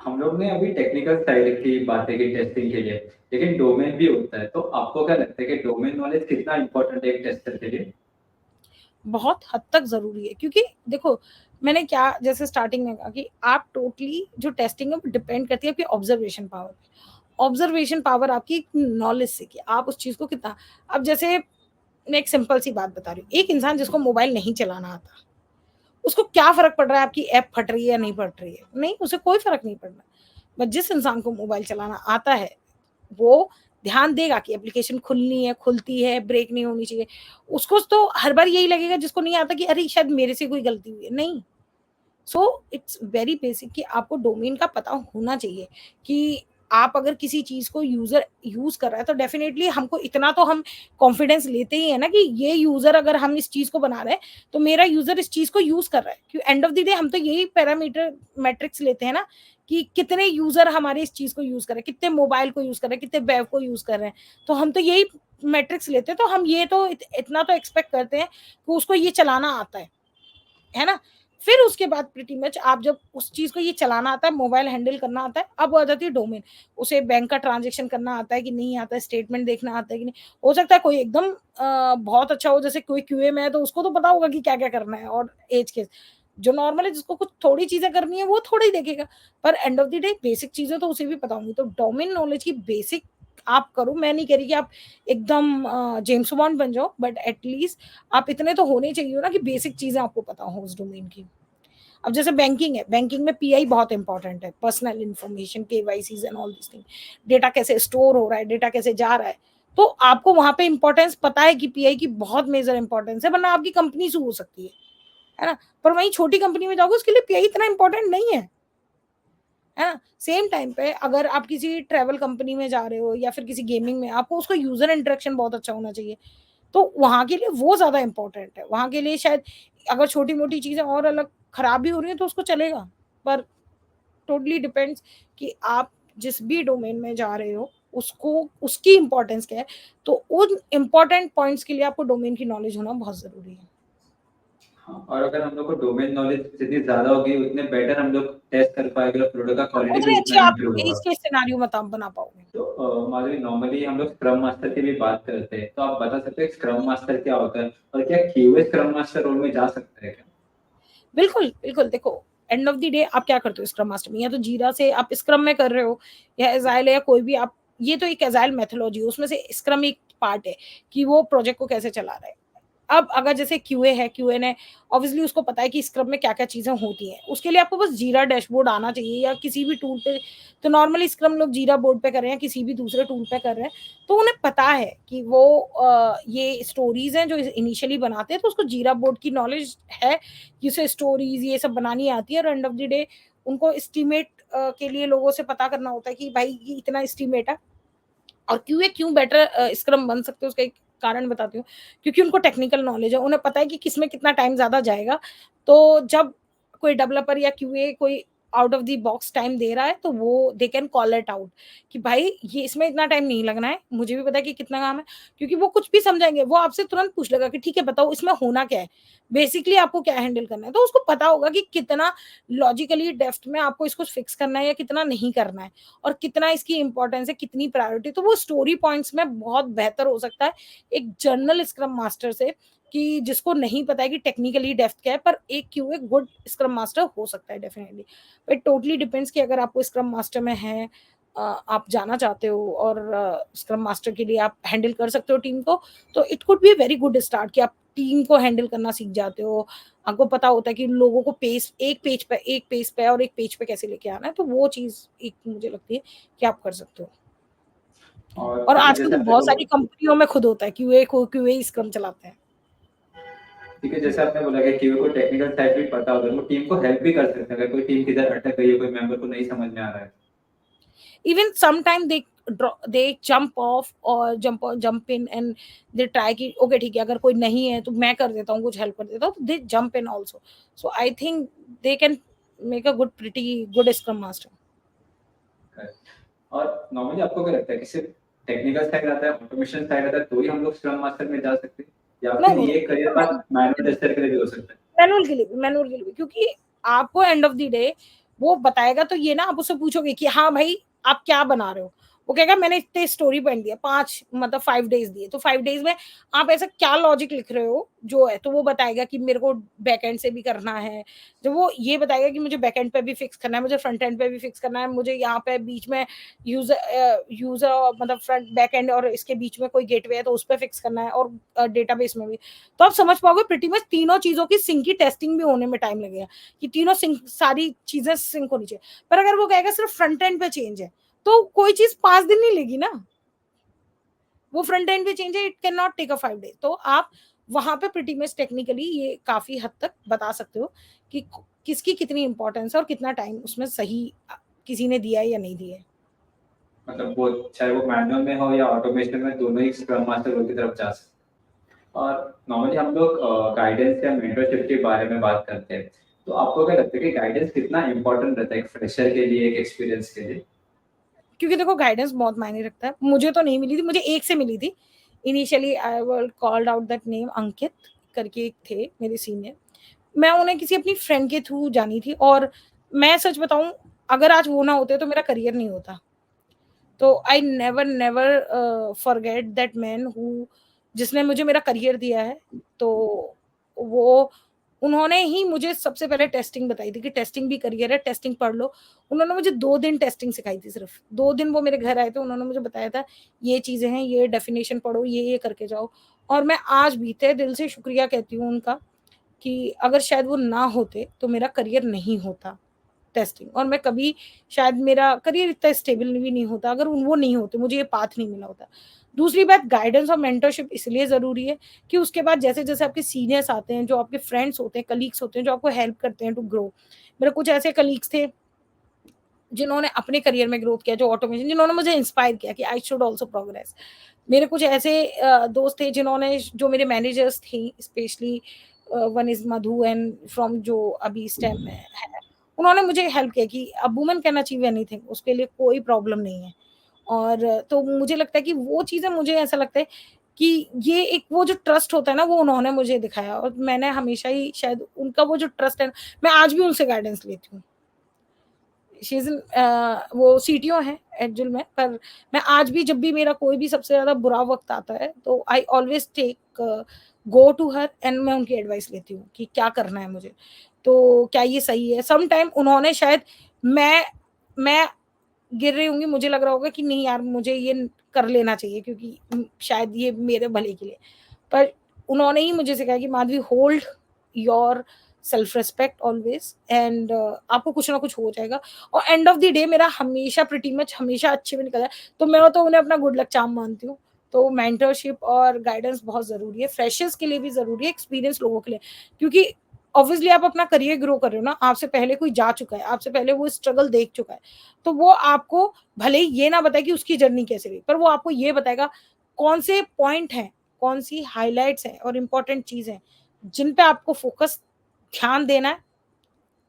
Speaker 1: हम लोग ने अभी टेक्निकल साइड की बातें की टेस्टिंग के लिए, लेकिन डोमेन भी होता है, तो आपको क्या लगता है कि डोमेन नॉलेज कितना इंपॉर्टेंट है एक टेस्टर के लिए?
Speaker 2: बहुत हद तक ज़रूरी है, क्योंकि देखो, मैंने क्या जैसे स्टार्टिंग में कहा कि आप टोटली जो टेस्टिंग है वो डिपेंड करती है आपकी ऑब्जर्वेशन पावर पे। ऑब्जर्वेशन पावर आपकी नॉलेज से कि आप उस चीज़ को कितना। अब जैसे मैं एक सिंपल सी बात बता रही हूँ, एक इंसान जिसको मोबाइल नहीं चलाना आता, उसको क्या फ़र्क पड़ रहा है आपकी ऐप फट रही है या नहीं फट रही है? नहीं, उसे कोई फ़र्क नहीं पड़ रहा। बट जिस इंसान को मोबाइल चलाना आता है, वो ध्यान देगा कि एप्लीकेशन खुलनी है, खुलती है, ब्रेक नहीं होनी चाहिए। उसको तो हर बार यही लगेगा जिसको नहीं आता कि अरे! शायद मेरे से कोई गलती हुई है, नहीं। सो इट्स वेरी बेसिक कि आपको डोमेन का पता होना चाहिए कि आप अगर किसी चीज़ को यूज़र यूज़ कर रहा है, तो डेफ़िनेटली हमको इतना तो हम कॉन्फिडेंस लेते ही हैं ना कि ये यूज़र अगर हम इस चीज़ को बना रहे हैं, तो मेरा यूज़र इस चीज़ को यूज़ कर रहा है। क्यों एंड ऑफ द डे हम तो यही पैरामीटर मैट्रिक्स लेते हैं ना कि कितने यूज़र हमारे इस चीज़ को यूज़ कर रहे हैं, कितने मोबाइल को यूज़ कर रहे हैं, कितने वेब को यूज़ कर रहे हैं। तो हम तो यही मैट्रिक्स लेते हैं, तो हम ये तो इतना तो एक्सपेक्ट करते हैं कि उसको ये चलाना आता है ना? फिर उसके बाद प्रीटी मच आप जब उस चीज़ को ये चलाना आता है, मोबाइल हैंडल करना आता है, अब आ जाती है डोमेन। उसे बैंक का ट्रांज़ैक्शन करना आता है कि नहीं आता है, स्टेटमेंट देखना आता है कि नहीं। हो सकता है कोई एकदम बहुत अच्छा हो, जैसे कोई क्यूए में है, तो उसको तो पता होगा कि क्या-क्या करना है और एज केस। जो नॉर्मल है, जिसको कुछ थोड़ी चीज़ें करनी है, वो थोड़ा ही देखेगा। पर end of the day basic चीज़ें तो उसे भी पता होंगी। तो डोमेन नॉलेज की बेसिक आप करो, मैं नहीं कह रही कि आप एकदम जेम्स बॉन्ड बन जाओ, बट एट लीस्ट आप इतने तो होने चाहिए हो ना कि बेसिक चीज़ें आपको पता हो उस डोमेन की। अब जैसे बैंकिंग है, बैंकिंग में पीआई बहुत इंपॉर्टेंट है, personal information, KYCs and all this thing. Data कैसे स्टोर हो रहा है, डेटा कैसे जा रहा है, तो आपको वहाँ पे इम्पोर्टेंस पता है कि पीआई की बहुत मेजर इम्पोर्टेंस है, वरना आपकी कंपनी सू हो सकती है ना? पर वहीं छोटी कंपनी में जाओगे, उसके लिए पीआई इतना इम्पोर्टेंट नहीं है ना? सेम टाइम पे अगर आप किसी ट्रैवल कंपनी में जा रहे हो या फिर किसी गेमिंग में, आपको उसका यूज़र इंटरेक्शन बहुत अच्छा होना चाहिए। तो वहाँ के लिए वो ज़्यादा इम्पोर्टेंट है। वहाँ के लिए शायद अगर छोटी-मोटी चीज़ें और अलग खराब भी हो रही हैं तो उसको चलेगा। पर टोटली डिपेंड्स कि आप जिस भी डोमेन में जा रहे हो उसको उसकी इम्पोर्टेंस क्या है, तो उन इम्पोर्टेंट पॉइंट्स के लिए आपको डोमेन की नॉलेज होना बहुत ज़रूरी है।
Speaker 1: हाँ, और अगर हम लोग को डोमेन नॉलेज जितनी ज्यादा होगी उतने बेटर हम लोग टेस्ट कर पाएंगे और प्रोडक्ट का क्वालिटी भी
Speaker 2: उतनी
Speaker 1: उतना
Speaker 2: अच्छी आप
Speaker 1: इम्प्रूव होगा।
Speaker 2: इसके सिनेरियो में आप बना पाओगे।
Speaker 1: तो माधुरी, नॉर्मली हम लोग स्क्रम मास्टर की भी बात करते हैं, तो आप बता सकते हैं स्क्रम मास्टर क्या होता है और क्या क्यूए स्क्रम मास्टर रोल में जा सकता है क्या?
Speaker 2: बिल्कुल, बिल्कुल। देखो, एंड ऑफ द डे आप क्या करते हो स्क्रम मास्टर में? या तो जीरा से आप स्क्रम में कर रहे हो, या एजाइल है, या कोई भी आप, ये तो एक एजाइल मेथोडोलॉजी है, उसमें से स्क्रम एक पार्ट है कि वो प्रोजेक्ट को कैसे चला रहा है। अब अगर जैसे क्यूए है, क्यूए ने ऑब्वियसली उसको पता है कि स्क्रम में क्या-क्या चीज़ें होती हैं। उसके लिए आपको बस जीरा डैशबोर्ड आना चाहिए, या किसी भी टूल पे, तो नॉर्मली स्क्रम लोग जीरा बोर्ड पे कर रहे हैं, किसी भी दूसरे टूल पे कर रहे हैं, तो उन्हें पता है कि वो ये स्टोरीज़ हैं जो इनिशियली बनाते हैं, तो उसको जीरा बोर्ड की नॉलेज है कि उसे स्टोरीज़ ये सब बनानी आती है, और एंड ऑफ द डे उनको एस्टीमेट के लिए लोगों से पता करना होता है कि भाई ये इतना एस्टीमेट है। और क्यूए क्यों बेटर स्क्रम बन सकते हैं उसका एक कारण बताती हूँ, क्योंकि उनको टेक्निकल नॉलेज है, उन्हें पता है कि किसमें कितना टाइम ज़्यादा जाएगा। तो जब कोई डेवलपर या क्यूए कोई out of the box time दे रहा है, तो वो they can call it out कि भाई ये इसमें इतना टाइम नहीं लगना है, मुझे भी पता है कि कितना काम है। क्योंकि वो कुछ भी समझाएँगे, वो आपसे तुरंत पूछ लेगा कि ठीक है बताओ इसमें होना क्या है? बेसिकली आपको क्या हैंडल करना है? तो उसको पता होगा कि कितना लॉजिकली डेप्थ में आपको इसको फिक्स करना है या कितना नहीं करना है। और कितना इसकी इम्पोर्टेंस है, कितनी प्रायोरिटी, तो वो स्टोरी पॉइंट्स में बहुत बेहतर हो सकता है एक जर्नल स्क्रम मास्टर से, कि जिसको नहीं पता है कि टेक्निकली डेप्थ क्या है, पर एक क्यूए गुड स्क्रम मास्टर हो सकता है डेफिनिटली। इट टोटली डिपेंड्स कि अगर आपको स्क्रम मास्टर में है, आप जाना चाहते हो और स्क्रम मास्टर के लिए आप हैंडल कर सकते हो टीम को, तो it could be a very good start कि आप टीम को हैंडल करना सीख जाते हो। आपको पता होता है कि लोगों को एक पेज पे और एक पेज पे कैसे लेके आना है, तो वो चीज़ एक मुझे लगती है कि आप कर सकते हो।
Speaker 1: और
Speaker 2: और
Speaker 1: ठीक है,
Speaker 2: आजकल
Speaker 1: जैसे
Speaker 2: तो
Speaker 1: आपने
Speaker 2: बहुत
Speaker 1: बोला,
Speaker 2: सारी कंपनियों में खुद होता है क्यूए ही स्क्रम चलाते हैं।
Speaker 1: ठीक है, जैसे आपने बोला कि क्यूए को टेक्निकल साइड भी पता होता है, वो टीम को हेल्प भी कर सकते हैं अगर कोई टीम किधर अटक गई है, कोई मेंबर को नहीं समझ में आ रहा है।
Speaker 2: Even sometime they jump in and they try कि ओके ठीक है, अगर कोई नहीं है तो मैं कर देता हूँ, कुछ हेल्प कर देता हूँ, तो they jump in also. So I think they can make a pretty good scrum master.
Speaker 1: और नॉर्मली आपको क्या लगता है कि सिर्फ टेक्निकल साइड आता है, ऑटोमेशन साइड आता है, तो ही हम लोग स्क्रम मास्टर में जा सकते हैं, या फिर
Speaker 2: नहीं,
Speaker 1: ये करियर पाथ मैनुअल टेस्टर के लिए भी हो सकता है?
Speaker 2: मैनुअल के लिए भी, क्योंकि आपको एंड ऑफ द डे वो बताएगा, तो ये ना आप उससे पूछोगे कि हाँ भाई आप क्या बना रहे हो? वो कहेगा मैंने इतने स्टोरी पॉइंट दिया, 5 मतलब 5 डेज़ दिए, तो 5 डेज़ में आप ऐसा क्या लॉजिक लिख रहे हो जो है, तो वो बताएगा कि मेरे को बैकएंड से भी करना है। जब वो ये बताएगा कि मुझे बैकएंड पे भी फिक्स करना है, मुझे फ्रंट एंड पे भी फिक्स करना है, मुझे यहाँ पे बीच में यूज़र मतलब फ्रंट बैकएंड और इसके बीच में कोई गेटवे है तो उस पे फिक्स करना है, और डेटाबेस में भी। तो आप समझ पाओगे प्रीटी मच तीनों चीज़ों की सिंक की टेस्टिंग भी होने में टाइम लगेगा, कि तीनों सिंक सारी चीज़ें सिंक होनी चाहिए। पर अगर वो कहेगा सिर्फ फ्रंट एंड पे चेंज है, तो कोई चीज़ 5 दिन नहीं लेगी ना। वो फ्रंट एंड पे चेंज है, it can not take a 5 days. तो आप वहाँ पे प्रीटी मच टेक्निकली ये काफ़ी हद तक बता सकते हो कि किसकी कितनी इम्पोर्टेंस है और कितना टाइम उसमें सही किसी ने दिया है या नहीं दिया है।
Speaker 1: मतलब वो चाहे वो मैनुअल में हो या ऑटोमेशन में, दोनों ही स्क्रम मास्टर रोल की तरफ जा सकते हैं। और नॉर्मली हम लोग गाइडेंस या मेंटरशिप के बारे में बात करते हैं, तो आपको क्या लगता है कि गाइडेंस कितना इंपॉर्टेंट रहता है एक फ्रेशर के लिए, एक एक्सपीरियंस के लिए?
Speaker 2: क्योंकि देखो गाइडेंस बहुत मायने रखता है। मुझे तो नहीं मिली थी, मुझे एक से मिली थी। Initially I will called out that name, Ankit करके एक थे मेरे सीनियर। मैं उन्हें किसी अपनी फ्रेंड के थ्रू जानी थी, और मैं सच बताऊँ, अगर आज वो ना होते तो मेरा करियर नहीं होता। तो I never never forget that man हू, जिसने मुझे मेरा करियर दिया है। तो वो उन्होंने ही मुझे सबसे पहले टेस्टिंग बताई थी कि टेस्टिंग भी करियर है, टेस्टिंग पढ़ लो। उन्होंने मुझे 2 दिन टेस्टिंग सिखाई थी सिर्फ। 2 दिन वो मेरे घर आए थे, उन्होंने मुझे बताया था ये चीज़ें हैं, ये डेफिनिशन पढ़ो, ये करके जाओ। और मैं आज भी तहे दिल से शुक्रिया कहती हूँ उनका, कि अगर शायद वो ना होते तो मेरा करियर नहीं होता टेस्टिंग, और मैं कभी शायद मेरा करियर इतना स्टेबल भी नहीं होता अगर वो नहीं होते, मुझे ये पाथ नहीं मिला होता। दूसरी बात, गाइडेंस और मेंटरशिप इसलिए ज़रूरी है कि उसके बाद जैसे-जैसे आपके सीनियर्स आते हैं, जो आपके फ्रेंड्स होते हैं, कलीग्स होते हैं, जो आपको हेल्प करते हैं टू ग्रो। मेरे कुछ ऐसे कलीग्स थे जिन्होंने अपने करियर में ग्रोथ किया, जो ऑटोमेशन, जिन्होंने मुझे इंस्पायर किया कि आई शुड आल्सो प्रोग्रेस। मेरे कुछ ऐसे दोस्त थे जिन्होंने, जो मेरे मैनेजर्स थे specially, one is Madhu and from जो अभी स्टेम में है। उन्होंने मुझे हेल्प किया कि a woman can achieve anything, उसके लिए कोई प्रॉब्लम नहीं है। और तो मुझे लगता है कि वो चीज़ें, मुझे ऐसा लगता है कि ये एक वो जो ट्रस्ट होता है ना, वो उन्होंने मुझे दिखाया और मैंने हमेशा ही शायद उनका वो जो ट्रस्ट है, मैं आज भी उनसे गाइडेंस लेती हूँ। शी इज़ इन वो सीटीओ हैं एडजुल में, पर मैं आज भी जब भी मेरा कोई भी सबसे ज़्यादा बुरा वक़्त आता है, तो I always take go to her and मैं उनकी एडवाइस लेती हूँ कि क्या करना है मुझे। तो क्या ये सही है? सम टाइम उन्होंने शायद मैं गिर रही होंगी, मुझे लग रहा होगा कि नहीं यार, मुझे ये कर लेना चाहिए क्योंकि शायद ये मेरे भले के लिए। पर उन्होंने ही मुझे सिखाया कि Madhavi, hold your self respect always and आपको कुछ ना कुछ हो जाएगा। और एंड ऑफ द डे मेरा हमेशा प्रीटी मच हमेशा अच्छे में निकला है। तो मैं तो उन्हें अपना गुड लक चार्म मानती हूँ। तो मेंटरशिप और गाइडेंस बहुत ज़रूरी है, फ्रेशर्स के लिए भी ज़रूरी है, एक्सपीरियंस लोगों के लिए। क्योंकि ऑब्वियसली आप अपना करियर ग्रो कर रहे हो ना, आपसे पहले कोई जा चुका है, आपसे पहले वो स्ट्रगल देख चुका है। तो वो आपको भले ही ये ना बताए कि उसकी जर्नी कैसे रही, पर वो आपको ये बताएगा कौन से पॉइंट हैं, कौन सी हाइलाइट्स हैं और इम्पोर्टेंट चीज़ हैं, जिन पे आपको फ़ोकस ध्यान देना है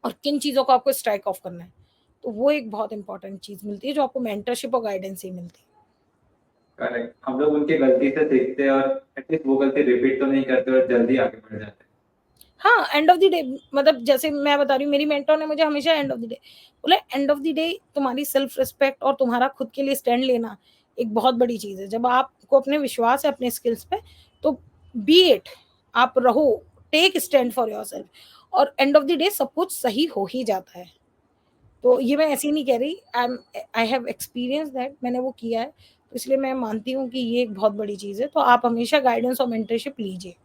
Speaker 2: और किन चीज़ों को आपको स्ट्राइक ऑफ करना है। तो वो एक बहुत इम्पोर्टेंट चीज़ मिलती है जो आपको मेंटरशिप और गाइडेंस से ही मिलती है।
Speaker 1: करेक्ट, हम लोग उनकी गलती से सीखते हैं और एटलीस्ट वो गलती रिपीट तो नहीं करते और जल्दी आगे बढ़ जाते हैं।
Speaker 2: हाँ, एंड ऑफ द डे मतलब जैसे मैं बता रही हूँ, मेरी मेंटर ने मुझे हमेशा एंड ऑफ द डे बोला, एंड ऑफ द डे तुम्हारी सेल्फ रिस्पेक्ट और तुम्हारा खुद के लिए स्टैंड लेना एक बहुत बड़ी चीज़ है। जब आपको अपने विश्वास है अपने स्किल्स पे, तो बी इट, आप रहो, टेक स्टैंड फॉर योरसेल्फ और एंड ऑफ द डे सब कुछ सही हो ही जाता है। तो ये मैं ऐसे ही नहीं कह रही, आई हैव एक्सपीरियंस दैट, मैंने वो किया है। तो इसलिए मैं मानती हूँ कि ये एक बहुत बड़ी चीज़ है। तो आप हमेशा गाइडेंस और मेंटरशिप लीजिए।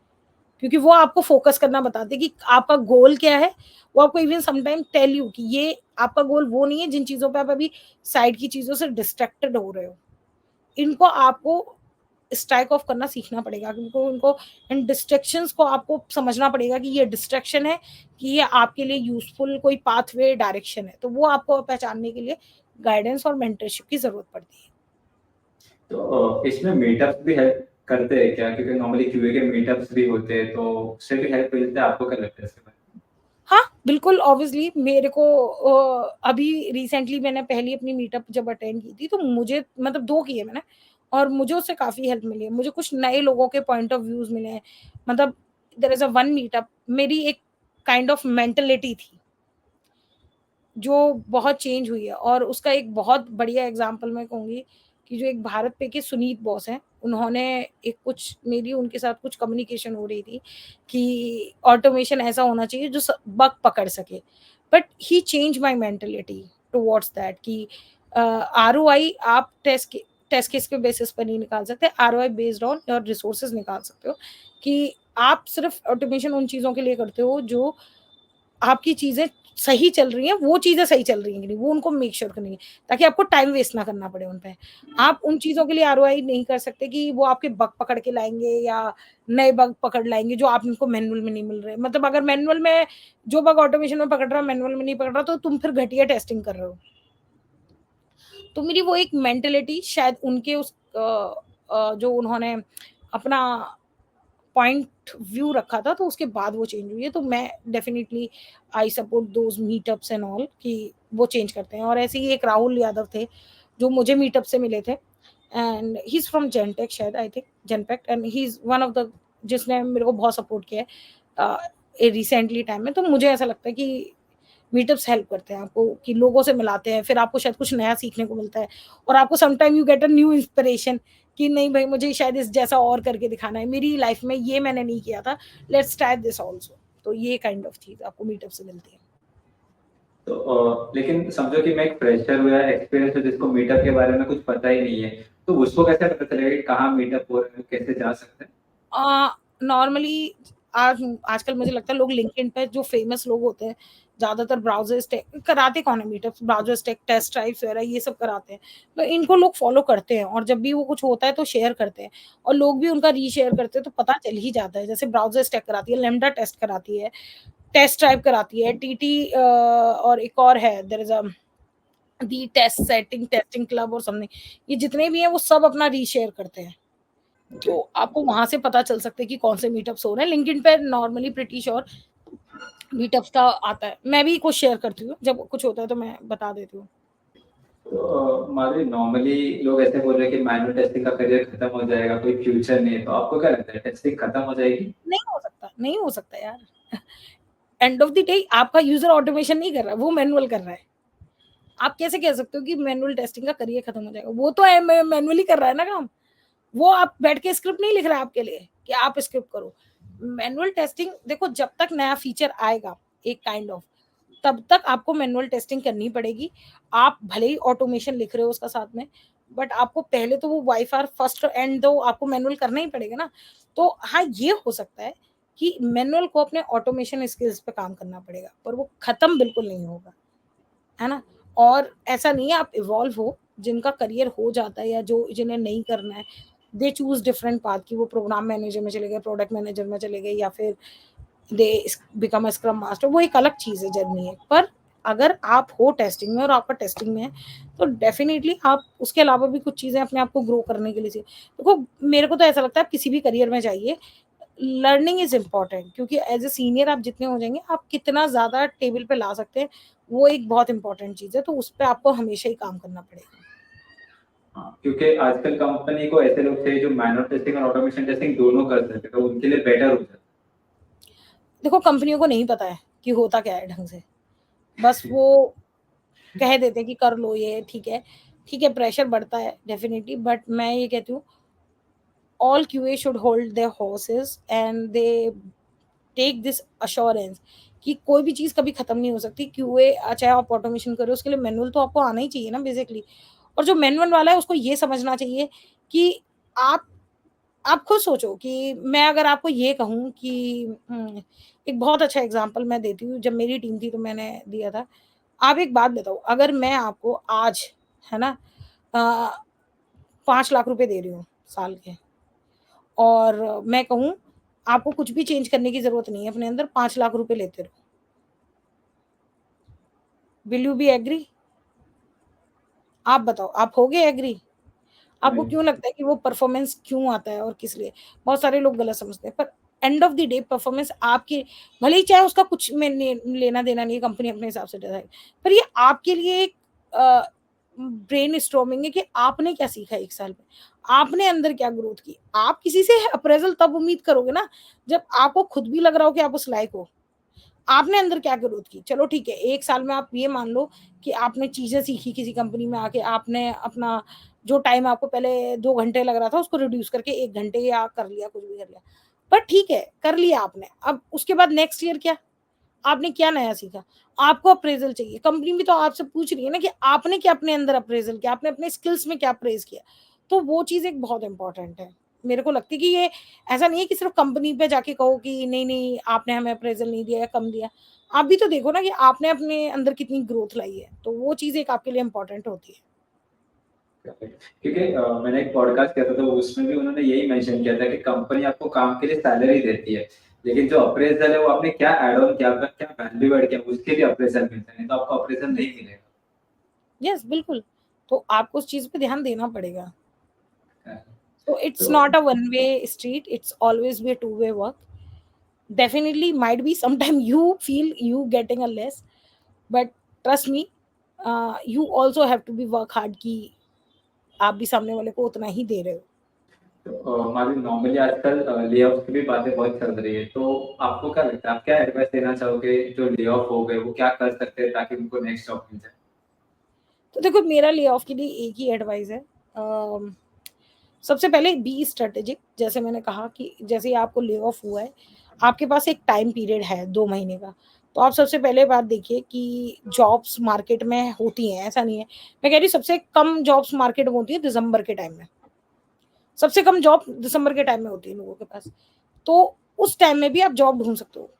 Speaker 2: क्योंकि वो आपको फ़ोकस करना बताते हैं कि आपका गोल क्या है। वो आपको even some time tell you कि ये आपका गोल वो नहीं है जिन चीज़ों पे आप अभी साइड की चीज़ों से डिस्ट्रैक्टेड हो रहे हो। इनको आपको स्ट्राइक ऑफ करना सीखना पड़ेगा, क्योंकि उनको इन डिस्ट्रैक्शंस को आपको समझना पड़ेगा कि ये डिस्ट्रैक्शन है, कि ये आपके लिए यूज़फुल कोई पाथवे डायरेक्शन है। तो वो आपको पहचानने के लिए गाइडेंस और मेंटरशिप की ज़रूरत पड़ती है।
Speaker 1: तो इसमें मीटअप्स भी हेल्प करते हैं क्या? क्योंकि नॉर्मली क्यूए के मीटअप्स भी होते हैं, तो उससे भी हेल्प मिलता है, आपको क्या लगता है इसके बारे में?
Speaker 2: हाँ, बिल्कुल ऑब्वियसली मेरे को अभी रिसेंटली मैंने पहली अपनी मीटअप जब अटेंड की थी, तो मुझे मतलब 2 किए मैंने और मुझे उससे काफ़ी हेल्प मिली है। मुझे कुछ नए लोगों के पॉइंट ऑफ व्यूज़ मिले हैं। मतलब there is a one meetup, मेरी एक काइंड ऑफ मेंटालिटी थी, जो बहुत चेंज हुई है और उसका एक बहुत बढ़िया एग्ज़ाम्पल मैं कहूँगी कि जो एक भारत पे के सुनीत बॉस हैं, उन्होंने एक कुछ मेरी उनके साथ कुछ कम्युनिकेशन हो रही थी कि ऑटोमेशन ऐसा होना चाहिए जो बग पकड़ सके। But he change my mentality towards that कि आरओआई आप टेस्ट केस के बेसिस पर नहीं निकाल सकते, ROI based on your resources निकाल सकते हो कि आप सिर्फ ऑटोमेशन उन चीज़ों के लिए करते हो जो आपकी चीज़ें सही चल रही हैं, वो चीज़ें सही चल रही हैं कि नहीं, वो उनको मेक श्योर करनी है, ताकि आपको टाइम वेस्ट ना करना पड़े उन पे। आप उन चीज़ों के लिए आरओआई नहीं कर सकते कि वो आपके बग पकड़ के लाएँगे या नए बग पकड़ लाएँगे जो आपको मैनुअल में नहीं मिल रहे। मतलब अगर मैनुअल में जो बग ऑटोमेशन में पकड़ रहा है, मैनुअल में नहीं पकड़ रहा, तो तुम फिर घटिया टेस्टिंग कर रहे हो। तो मेरी वो एक मेंटालिटी शायद उनके उस जो उन्होंने अपना पॉइंट व्यू रखा था, तो उसके बाद वो चेंज हुई है। तो मैं definitely I support those meetups and all कि वो चेंज करते हैं। और ऐसे ही एक राहुल यादव थे, जो मुझे मीटअप से मिले थे and he is from Gentech शायद, I think Genpact, and he is one of the जिसने मेरे को बहुत सपोर्ट किया है रिसेंटली टाइम में। तो मुझे ऐसा लगता है कि मीटअप्स हेल्प करते हैं आपको कि लोगों से मिलाते हैं, फिर आपको शायद कुछ नया सीखने को मिलता है और आपको some time you get a new inspiration कि नहीं भाई, मुझे शायद इस जैसा और करके दिखाना है। मेरी लाइफ में ये मैंने नहीं किया था, लेट्स ट्राई दिस आल्सो। तो ये काइंड ऑफ चीज़ आपको मीटअप से मिलती है।
Speaker 1: तो लेकिन समझो कि मैं एक फ्रेशर हूँ या एक्सपीरियंस है जिसको मीटअप के बारे में कुछ पता ही नहीं है, तो उसको कैसे पता चलेगा कि कहाँ मीटअप हो रहा है, कैसे जा सकते हैं?
Speaker 2: नॉर्मली आजकल मुझे लगता है लोग लिंक्डइन पे जो फेमस लोग होते हैं, ज़्यादातर ब्राउज़र्स टेक कराते कौन है meetups, browsers tech, test drives वगैरह ये सब कराते हैं। तो इनको लोग फॉलो करते हैं और जब भी वो कुछ होता है तो शेयर करते हैं और लोग भी उनका रीशेयर करते हैं, तो पता चल ही जाता है। जैसे ब्राउज़र्स टेक कराती है, लैम्बडा टेस्ट कराती है, टेस्ट ड्राइव कराती है, टीटी और एक और है, there is the test setting testing club और समथिंग, ये जितने भी हैं वो सब अपना रीशेयर करते हैं।
Speaker 1: ओके।
Speaker 2: तो आपको वहाँ से पता चल सकता है कि कौन से मीटअप्स हो रहे हैं। लिंक्डइन पे नॉर्मली प्रिटी श्योर मीटअप्स का आता है। मैं भी कुछ शेयर करती हूँ, जब कुछ होता है तो मैं बता देती हूँ।
Speaker 1: तो माधुरी, नॉर्मली लोग ऐसे बोल रहे हैं कि मैनुअल टेस्टिंग का करियर खत्म हो जाएगा, कोई फ्यूचर नहीं है, तो आपको क्या लगता है, टेस्टिंग खत्म हो जाएगी?
Speaker 2: नहीं हो सकता, नहीं हो सकता यार। एंड ऑफ द डे आपका यूज़र ऑटोमेशन नहीं कर रहा है, वो मैनुअल कर रहा है। आप कैसे कह सकते हो कि मैनुअल टेस्टिंग का करियर खत्म हो जाएगा? वो तो मैनुअली कर रहा है ना काम। वो आप बैठ के स्क्रिप्ट नहीं लिख रहा है आपके लिए कि आप स्क्रिप्ट करो। मैनुअल टेस्टिंग देखो, जब तक नया फीचर आएगा एक काइंड ऑफ, तब तक आपको मैनुअल टेस्टिंग करनी पड़ेगी। आप भले ही ऑटोमेशन लिख रहे हो उसका साथ में, बट आपको पहले तो वो वाई-फाई फर्स्ट एंड दो आपको मैनुअल करना ही पड़ेगा ना। तो हाँ, ये हो सकता है कि मैनुअल को अपने ऑटोमेशन स्किल्स पे काम करना पड़ेगा, पर वो खत्म बिल्कुल नहीं होगा, है ना? और ऐसा नहीं है आप इवॉल्व हो, जिनका करियर हो जाता है या जो जिन्हें नहीं करना है, दे चूज़ डिफरेंट पाथ कि वो प्रोग्राम मैनेजर में चले गए, प्रोडक्ट मैनेजर में चले गए या फिर they become a scrum master, वो एक अलग चीज़ है, जर्नी है। पर अगर आप हो टेस्टिंग में और आपका टेस्टिंग में है, तो डेफ़िनिटली आप उसके अलावा भी कुछ चीज़ें अपने आप को ग्रो करने के लिए चाहिए। देखो, मेरे को तो ऐसा लगता है आप किसी भी करियर में जाइए, लर्निंग इज़ इम्पोर्टेंट, क्योंकि एज़ अ सीनियर आप जितने हो जाएँगे, आप कितना ज़्यादा टेबल पे ला सकते हैं, वो एक बहुत इम्पोर्टेंट चीज़ है, तो उस पे आपको हमेशा ही काम करना पड़ेगा।
Speaker 1: हाँ, क्योंकि आजकल कंपनी को ऐसे लोग चाहिए जो मैनुअल टेस्टिंग और ऑटोमेशन टेस्टिंग दोनों कर सके, तो उनके लिए बेटर हो जाता
Speaker 2: देखो, कंपनियों को नहीं पता है कि होता क्या है ढंग से, बस वो कह देते हैं कि कर लो ये, ठीक है, प्रेशर बढ़ता है डेफ़िनिटली, बट मैं ये कहती हूँ, all QA should hold their horses and they take this assurance कि कोई भी चीज़ कभी खत्म नहीं हो सकती। क्यूए चाहे आप ऑटोमेशन करो, उसके लिए मैनुअल तो आपको आना ही चाहिए ना बेसिकली। और जो मैनुअल वाला है उसको ये समझना चाहिए कि आप आप खुद सोचो कि मैं अगर आपको ये कहूँ कि एक बहुत अच्छा एग्ज़ाम्पल मैं देती हूँ, जब मेरी टीम थी तो मैंने दिया था। आप एक बात बताओ, अगर मैं आपको आज, है ना, अ, 5 लाख रुपए दे रही हूँ साल के, और मैं कहूँ आपको कुछ भी चेंज करने की ज़रूरत नहीं है अपने अंदर, 5 लाख रुपए लेते रहो। Will you be agree? आप बताओ, आप होगे एग्री? आपको
Speaker 1: है।
Speaker 2: क्यों लगता है कि वो परफॉर्मेंस क्यों आता है और किस लिए? बहुत सारे लोग गलत समझते हैं, पर end of the day performance आपकी, भले ही चाहे उसका कुछ में लेना-देना नहीं है, कंपनी अपने हिसाब से डिज़ाइन, पर ये आपके लिए एक अ, ब्रेनस्टॉर्मिंग है कि आपने क्या सीखा 1 साल में? आपने अंदर क्या ग्रोथ की? आप किसी से अप्रेज़ल तब उम्मीद करोगे ना, जब आपको खुद भी लग रहा हो कि आप उस लायक हो। आपने अंदर क्या ग्रोथ की? चलो ठीक है, 1 साल में आप ये मान लो कि आपने चीज़ें सीखी किसी कंपनी में आके, आपने अपना जो टाइम आपको पहले 2 घंटे लग रहा था, उसको रिड्यूस करके 1 घंटे या कर लिया, कुछ भी कर लिया। पर ठीक है, कर लिया आपने। अब उसके बाद नेक्स्ट ईयर क्या? आपने क्या नया सीखा? आपको अप्रेज़ल चाहिए। कंपनी भी तो आपसे पूछ रही है ना कि आपने क्या अपने अंदर अप्रेज़ल किया? आपने अपने स्किल्स में क्या अप्रेज़ किया? तो वो चीज़ एक बहुत इम्पोर्टेंट है। मेरे को लगती है कि ये ऐसा नहीं है कि सिर्फ़ कंपनी पे जाके कहो कि नहीं, आपने हमें अप्रेज़ल नहीं दिया या कम दिया। आप भी तो देखो ना कि आपने अपने अंदर कितनी ग्रोथ लाई है, तो वो चीज़ एक आपके लिए इम्पोर्टेंट होती है।
Speaker 1: क्योंकि मैंने एक पॉडकास्ट किया था, तो उसमें भी उन्होंने यही मेंशन किया था कि कंपनी आपको काम के लिए सैलरी देती है, लेकिन जो अप्रेज़ल है वो आपने क्या ऐड ऑन किया, आपका क्या वैल्यू ऐड किया, उसके लिए अप्रेज़ल मिलता है, नहीं तो आपको अप्रेज़ल नहीं मिलेगा।
Speaker 2: यस, बिल्कुल। तो आपको उस चीज़ पे ध्यान देना पड़ेगा। So it's
Speaker 1: तो
Speaker 2: not a one way street, it's always be a two way work. Definitely might be sometime you feel you getting a less, but trust me, you also have to be work hard कि आप भी सामने वाले को उतना ही दे रहे हो।
Speaker 1: मालूम, नॉर्मली आजकल ले-ऑफ की भी बातें बहुत चल रही है, तो आपको क्या लगता है, आप क्या एडवाइस देना चाहोगे जो ले-ऑफ हो गए, वो क्या कर सकते हैं ताकि उनको नेक्स्ट जॉब मिल जाए?
Speaker 2: तो देखो, मेरा ले ऑफ के लिए एक ही एडवाइस है। सबसे पहले बी स्ट्रेटेजिक, जैसे मैंने कहा कि जैसे ही आपको ले ऑफ हुआ है, आपके पास एक टाइम पीरियड है 2 महीने का। तो आप सबसे पहले बात देखिए कि जॉब्स मार्केट में होती हैं, ऐसा नहीं है। मैं कह रही हूँ सबसे कम जॉब्स मार्केट में होती है दिसंबर के टाइम में। सबसे कम जॉब दिसंबर के टाइम में होती है लोगों के पास। तो उस टाइम में भी आप जॉब ढूँढ सकते हो,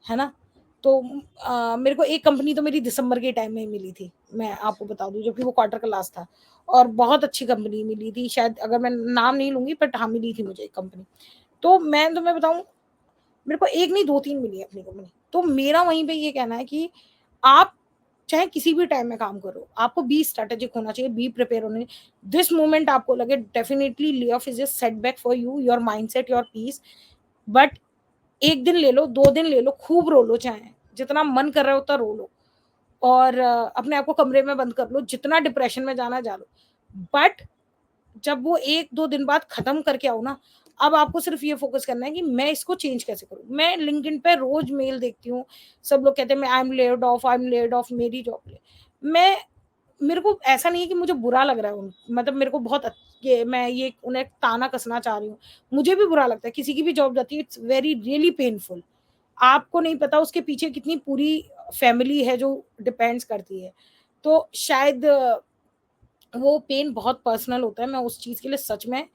Speaker 2: है ना? तो मेरे को एक कंपनी तो मेरी दिसंबर के टाइम में ही मिली थी, मैं आपको बता दूँ, जबकि वो क्वार्टर का लास्ट था और बहुत अच्छी कंपनी मिली थी, शायद अगर मैं नाम नहीं लूँगी, बट हाँ, मिली थी मुझे एक कंपनी। तो मैं तुम्हें बताऊँ, मेरे को 1 नहीं 2-3 मिली है अपनी कंपनी। तो मेरा वहीं पे ये कहना है कि आप चाहे किसी भी टाइम में काम करो, आपको बी स्ट्रैटेजिक होना चाहिए, बी प्रिपेयर होना चाहिए। दिस मोमेंट आपको लगे definitely layoff is a setback for you, your mindset, your peace, but 1 दिन ले लो, 2 दिन ले लो, खूब रो लो चाहे, जितना मन कर रहा है उतना रो लो और अपने आप को कमरे में बंद कर लो, जितना डिप्रेशन में जाना जा लो। बट जब वो 1-2 दिन बाद खत्म करके आओ ना, अब आपको सिर्फ ये फ़ोकस करना है कि मैं इसको चेंज कैसे करूँ? मैं लिंक्डइन पे रोज़ मेल देखती हूँ, सब लोग कहते हैं मैं आई एम लेड ऑफ मेरी जॉब ले। मैं मेरे को ऐसा नहीं है कि मुझे बुरा लग रहा है उन मतलब मेरे को बहुत ये मैं ये उन्हें ताना कसना चाह रही हूँ। मुझे भी बुरा लगता है, किसी की भी जॉब जाती है, इट्स वेरी रियली पेनफुल। आपको नहीं पता उसके पीछे कितनी पूरी फैमिली है जो डिपेंड्स करती है। तो शायद वो पेन बहुत पर्सनल होता है, मैं उस चीज़ के लिए सच में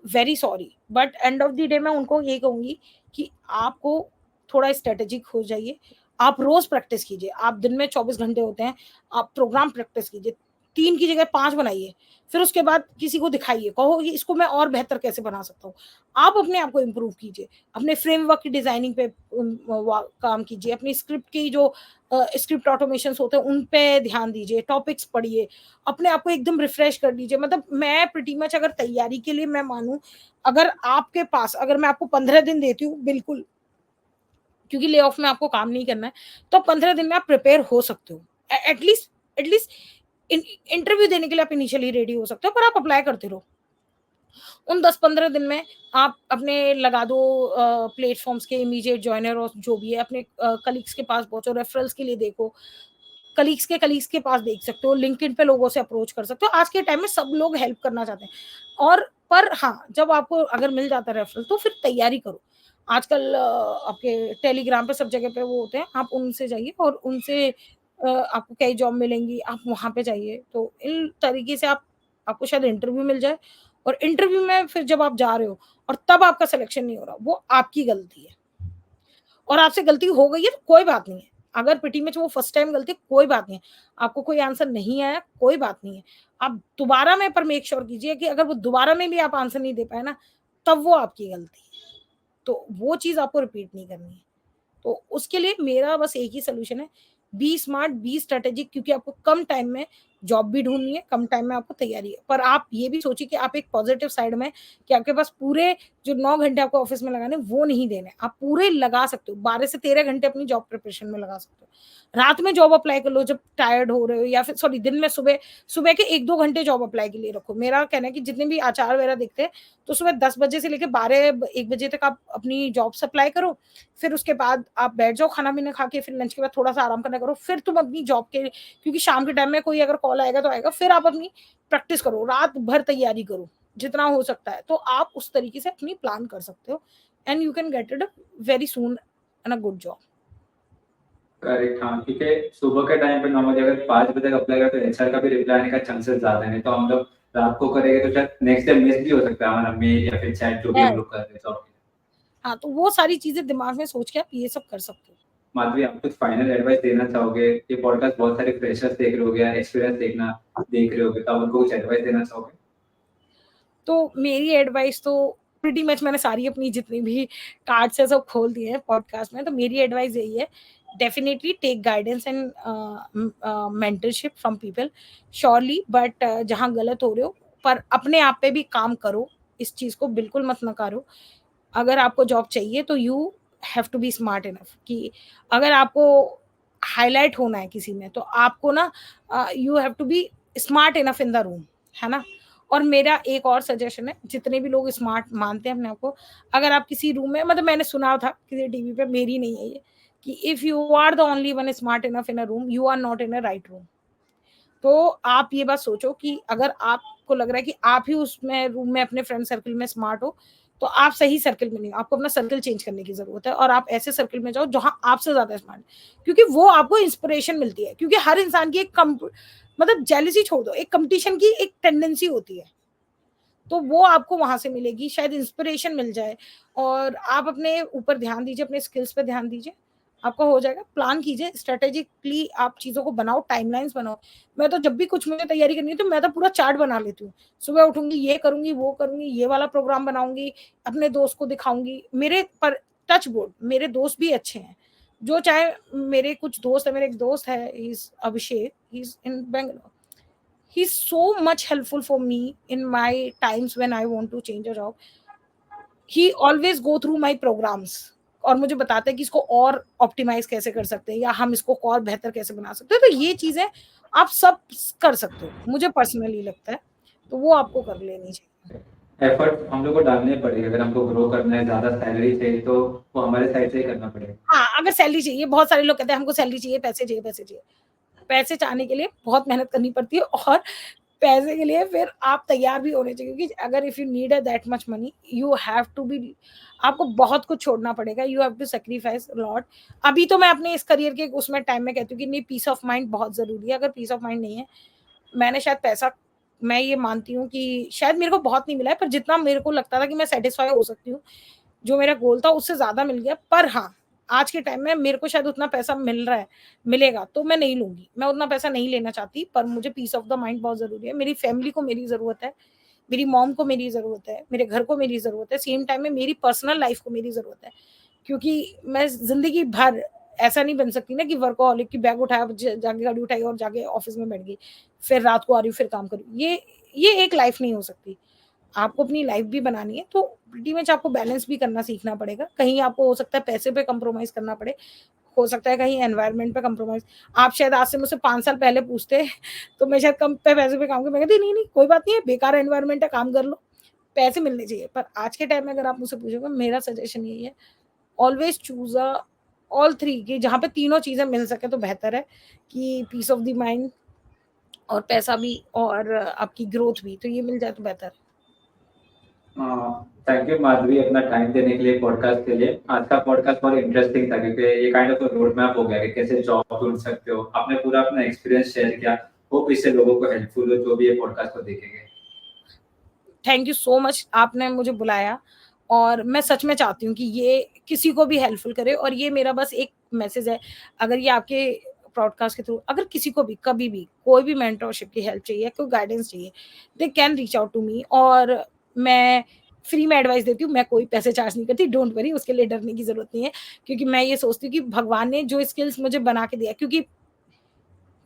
Speaker 2: very sorry. But end of the day मैं उनको ये कहूँगी कि आपको थोड़ा स्ट्रैटेजिक हो जाइए। आप रोज़ प्रैक्टिस कीजिए। आप दिन में 24 घंटे होते हैं, आप प्रोग्राम प्रैक्टिस कीजिए। 3 की जगह 5 बनाइए। फिर उसके बाद किसी को दिखाइए, कहो कि इसको मैं और बेहतर कैसे बना सकता हूँ। आप अपने आप को इम्प्रूव कीजिए। अपने फ्रेमवर्क की डिज़ाइनिंग पे काम कीजिए। अपनी स्क्रिप्ट की जो स्क्रिप्ट ऑटोमेशंस होते हैं, उन पे ध्यान दीजिए। टॉपिक्स पढ़िए। अपने आप को एकदम रिफ्रेश कर लीजिए। मतलब मैं प्रीटी मच अगर तैयारी के लिए मैं मानूँ, अगर आपके पास अगर मैं आपको 15 दिन देती हूँ, बिल्कुल, क्योंकि ले ऑफ में आपको काम नहीं करना है, तो 15 दिन में आप प्रिपेयर हो सकते हो। एटलीस्ट इंटरव्यू देने के लिए आप इनिशियली रेडी हो सकते हो, पर आप अप्लाई करते रहो। उन 10-15 दिन में आप अपने लगा दो प्लेटफॉर्म्स के इमीडिएट जॉइनर और जो भी है, अपने कलीग्स के पास पहुंचो, रेफरल्स के लिए देखो, कलीग्स के पास देख सकते हो, लिंक्डइन पे लोगों से अप्रोच कर सकते हो। आज के टाइम में सब लोग हेल्प करना चाहते हैं और पर हाँ, जब आपको अगर मिल जाता है रेफरल तो फिर तैयारी करो। आजकल आपके टेलीग्राम पे सब जगह पे वो होते हैं, आप उनसे जाइए और उनसे आपको कई जॉब मिलेंगी, आप वहाँ पे जाइए। तो इन तरीके से आप आपको शायद इंटरव्यू मिल जाए और इंटरव्यू में फिर जब आप जा रहे हो और तब आपका सिलेक्शन नहीं हो रहा, वो आपकी गलती है। और आपसे गलती हो गई है तो कोई बात नहीं है। अगर प्रीटी मच वो फर्स्ट टाइम गलती है, कोई बात नहीं है। आपको कोई आंसर नहीं आया, कोई बात नहीं है। आप दोबारा में पर मेक श्योर कीजिए कि अगर वो दोबारा में भी आप आंसर नहीं दे पाए ना, तब वो आपकी गलती है। तो वो चीज़ आपको रिपीट नहीं करनी है। तो उसके लिए मेरा बस एक ही सॉल्यूशन है, बी स्मार्ट, बी स्ट्रैटेजिक, क्योंकि आपको कम टाइम में जॉब भी ढूँढनी है, कम टाइम में आपको तैयारी है। पर आप ये भी सोचिए कि आप एक पॉज़िटिव साइड में कि आपके पास पूरे जो 9 घंटे आपको ऑफ़िस में लगाने हैं, वो नहीं देने। आप पूरे लगा सकते हो, 12 से 13 घंटे अपनी जॉब प्रिपरेशन में लगा सकते हो। रात में जॉब अप्लाई कर लो जब टायर्ड हो रहे हो, या फिर सॉरी दिन में सुबह सुबह के 1-2 घंटे जॉब अप्लाई के लिए रखो। मेरा कहना है कि जितने भी आचार वगैरह दिखते हैं, तो सुबह 10 बजे से लेके 12-1 बजे तक आप अपनी जॉब्स अप्लाई करो। फिर उसके बाद आप बैठ जाओ खाना-पीना खा के, फिर लंच के बाद थोड़ा-सा आराम करना करो। फिर तुम अपनी जॉब के, क्योंकि शाम के टाइम में कोई अगर कॉल आएगा तो आएगा, फिर आप अपनी प्रैक्टिस करो, रात भर तैयारी करो, जितना हो सकता है। तो आप उस तरीके से अपनी प्लान कर सकते हो and you can get it very soon in a good job.
Speaker 1: Correct, हाँ, क्योंकि सुबह के टाइम पे नॉर्मली अगर 5 बजे तक अप्लाई करें तो एचआर का भी रिप्लाई आने का चांसेस ज़्यादा है, नहीं तो हम लोग रात को करेंगे तो शायद नेक्स्ट डे मिस भी हो सकता है हमारा मेल या फिर चैट जो भी हम
Speaker 2: यस।
Speaker 1: लोग कर रहे हैं जॉब के लिए।
Speaker 2: हाँ, तो वो सारी चीज़ें दिमाग में सोच के आप ये सब कर सकते हो।
Speaker 1: माधवी, आप कुछ फाइनल एडवाइस देना चाहोगे? ये पॉडकास्ट बहुत सारे फ्रेशर्स देख रहे होगे या एक्सपीरियंस देख रहे होगे, तो आप उनको कुछ एडवाइस देना चाहोगे?
Speaker 2: तो मेरी एडवाइस तो प्रीटी मच मैंने सारी अपनी जितनी भी कार्ड्स है सब खोल दिए हैं पॉडकास्ट में। तो मेरी एडवाइस यही है, definitely take guidance and mentorship from people surely, but जहाँ गलत हो रहे हो पर अपने आप पे भी काम करो। इस चीज़ को बिल्कुल मत नकारो। अगर आपको जॉब चाहिए तो you have to be smart enough कि अगर आपको हाइलाइट होना है किसी में तो आपको ना you have to be smart enough in the room, है ना? और मेरा एक और सजेशन है, जितने भी लोग स्मार्ट मानते हैं अपने आप को, अगर आप किसी रूम में, मतलब मैंने सुना था किसी टीवी पे, मेरी नहीं है ये, कि if you are the only one smart enough in a room, you are not in a right room. तो आप ये बात सोचो कि अगर आपको लग रहा है कि आप ही उसमें रूम में अपने फ्रेंड सर्कल में स्मार्ट हो, तो आप सही सर्कल में नहीं हो, आपको अपना सर्कल चेंज करने की ज़रूरत है और आप ऐसे सर्कल में जाओ जहाँ आपसे ज़्यादा स्मार्ट है। क्योंकि वो आपको इंस्पिरेशन मिलती है, क्योंकि हर इंसान की एक मतलब जेलसी छोड़ दो, एक कॉम्पिटिशन की एक टेंडेंसी होती है। तो वो आपको वहाँ से मिलेगी, शायद इंस्पिरेशन मिल जाए और आप अपने ऊपर ध्यान दीजिए, अपने स्किल्स पे ध्यान दीजिए, आपका हो जाएगा। प्लान कीजिए, स्ट्रैटेजिकली आप चीज़ों को बनाओ, टाइमलाइन्स बनाओ। मैं तो जब भी कुछ मुझे तैयारी करनी है तो मैं तो पूरा चार्ट बना लेती हूँ। सुबह उठूँगी, ये करूँगी, वो करूँगी, ये वाला प्रोग्राम बनाऊँगी, अपने दोस्त को दिखाऊँगी। मेरे पर टच वुड मेरे दोस्त भी अच्छे हैं, जो चाहे मेरे कुछ दोस्त हैं, मेरे एक दोस्त है, he is Abhishek, he is in Bangalore. He's so much helpful for me in my times when I want to change a job. He always go through my programs और मुझे बताते हैं कि इसको और ऑप्टिमाइज़ कैसे कर सकते हैं या हम इसको और बेहतर कैसे बना सकते हैं। तो ये चीज़ें आप सब कर सकते हो, मुझे पर्सनली लगता है, तो वो आपको कर लेनी चाहिए।
Speaker 1: एफर्ट हम लोग को डालने पड़ेंगे, अगर हमको ग्रो करना है, ज़्यादा सैलरी चाहिए तो वो हमारे साइड से ही करना पड़ेगा।
Speaker 2: हाँ, अगर सैलरी चाहिए, बहुत सारे लोग कहते हैं हमको सैलरी चाहिए, पैसे चाहिए, पैसे चाहिए। पैसे चाहने के लिए बहुत मेहनत करनी पड़ती है और पैसे के लिए फिर आप तैयार भी होने चाहिए, क्योंकि अगर if you need that much money, you have to be, आपको बहुत कुछ छोड़ना पड़ेगा, you have to sacrifice lot. अभी तो मैं अपने इस करियर के उसमें टाइम में कहती हूँ कि नहीं, पीस ऑफ माइंड बहुत ज़रूरी है। अगर पीस ऑफ माइंड नहीं है, मैंने शायद पैसा, मैं ये मानती हूँ कि शायद मेरे को बहुत नहीं मिला है, पर जितना मेरे को लगता था कि मैं सैटिस्फाई हो सकती हूँ, जो मेरा गोल था उससे ज़्यादा मिल गया। पर हाँ, आज के टाइम में मेरे को शायद उतना पैसा मिल रहा है, मिलेगा तो मैं नहीं लूँगी। मैं उतना पैसा नहीं लेना चाहती, पर मुझे पीस ऑफ द माइंड बहुत ज़रूरी है। मेरी फैमिली को मेरी ज़रूरत है, मेरी मॉम को मेरी ज़रूरत है, मेरे घर को मेरी ज़रूरत है, सेम टाइम में मेरी पर्सनल लाइफ़ को मेरी ज़रूरत है। क्योंकि मैं ज़िंदगी भर ऐसा नहीं बन सकती ना कि वर्कहॉलिक की बैग उठाया, ज जाके गाड़ी उठाई और जाके ऑफ़िस में बैठ गई। फिर रात को आ रही हूँ, फिर काम कर रही हूँ। ये एक लाइफ़ नहीं हो सकती। आपको अपनी लाइफ भी बनानी है, तो प्रीटी मच आपको बैलेंस भी करना सीखना पड़ेगा। कहीं आपको हो सकता है पैसे पे कंप्रोमाइज़ करना पड़े, हो सकता है कहीं एनवायरनमेंट पे कंप्रोमाइज़। आप शायद आज से मुझसे 5 साल पहले पूछते तो मैं शायद कम पे पैसे पे काम मैं कहती नहीं, नहीं कोई बात नहीं है, बेकार एनवायरनमेंट है, काम कर लो, पैसे मिलने चाहिए। पर आज के टाइम में अगर आप मुझसे पूछोगे, मेरा सजेशन यही है, ऑलवेज़ चूज़ ऑल 3, कि जहाँ पे तीनों चीज़ें मिल सके तो बेहतर है, कि पीस ऑफ द माइंड और पैसा भी और आपकी ग्रोथ भी, तो ये मिल जाए तो बेहतर है।
Speaker 1: थैंक यू माधवी अपना टाइम देने के लिए पॉडकास्ट के लिए। आज का पॉडकास्ट बहुत इंटरेस्टिंग था क्योंकि ये काइंड ऑफ रोड मैप हो गया कि कैसे जॉब ढूंढ सकते हो। आपने पूरा अपना एक्सपीरियंस शेयर किया। होप इससे लोगों को हेल्पफुल हो जो भी ये पॉडकास्ट को देखेंगे।
Speaker 2: थैंक यू सो मच, आपने मुझे बुलाया और मैं सच में चाहती हूँ कि ये किसी को भी हेल्पफुल करे, और ये मेरा बस एक मैसेज है। अगर ये आपके पॉडकास्ट के थ्रू अगर किसी को भी कभी भी कोई भी मेंटरशिप की हेल्प चाहिए, कोई गाइडेंस चाहिए, they can reach out to me, और मैं फ्री में एडवाइस देती हूँ। मैं कोई पैसे चार्ज नहीं करती, डोंट वरी, उसके लिए डरने की ज़रूरत नहीं है, क्योंकि मैं ये सोचती हूँ कि भगवान ने जो स्किल्स मुझे बना के दिया है, क्योंकि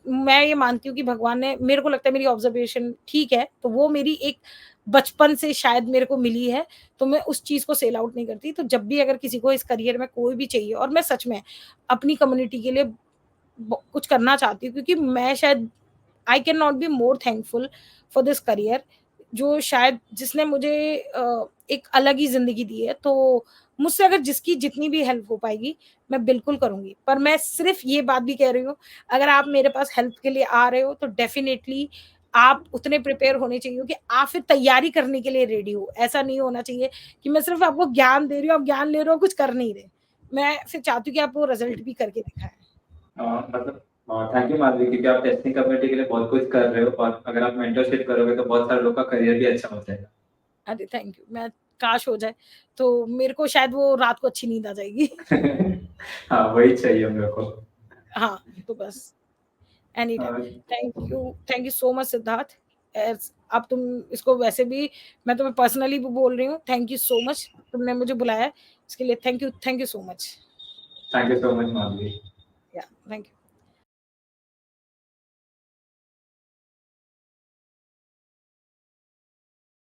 Speaker 2: मैं ये मानती हूँ कि भगवान ने, मेरे को लगता है मेरी ऑब्जर्वेशन ठीक है, तो वो मेरी एक बचपन से शायद मेरे को मिली है, तो मैं उस चीज़ को सेल आउट नहीं करती। तो जब भी अगर किसी को इस करियर में कोई भी चाहिए, और मैं सच में अपनी कम्युनिटी के लिए कुछ करना चाहती हूँ, क्योंकि मैं शायद I can not be more thankful for this career, जो शायद जिसने मुझे एक अलग ही ज़िंदगी दी है। तो मुझसे अगर जिसकी जितनी भी हेल्प हो पाएगी, मैं बिल्कुल करूँगी। पर मैं सिर्फ़ ये बात भी कह रही हूँ, अगर आप मेरे पास हेल्प के लिए आ रहे हो, तो डेफ़िनेटली आप उतने प्रिपेयर होने चाहिए कि आप फिर तैयारी करने के लिए रेडी हो। ऐसा नहीं होना चाहिए कि मैं सिर्फ़ आपको ज्ञान दे रही हूँ, आप ज्ञान ले रहे हो, कुछ कर नहीं रहे। मैं फिर चाहती हूँ कि आप वो रिज़ल्ट भी करके दिखाएँ।
Speaker 1: मतलब थैंक यू माधवी क्योंकि आप टेस्टिंग कम्युनिटी के लिए बहुत कुछ कर रहे हो और अगर आप मेंटरशिप करोगे तो बहुत सारे लोग का करियर भी अच्छा हो जाएगा।
Speaker 2: अरे थैंक यू। मैं काश हो जाए, तो मेरे को शायद वो रात को अच्छी नींद आ जाएगी।
Speaker 1: हाँ, वही चाहिए हम लोग को।
Speaker 2: हाँ, तो बस any
Speaker 1: a,
Speaker 2: time. Thank you so much Siddharth. As अब तुम इसको वैसे भी, मैं तुम्हें पर्सनली भी बोल रही हूँ, थैंक यू सो मच, तुमने मुझे बुलाया है, इसके लिए thank you so much.
Speaker 1: Thank you so much Madhavi.
Speaker 2: या थैंक यू।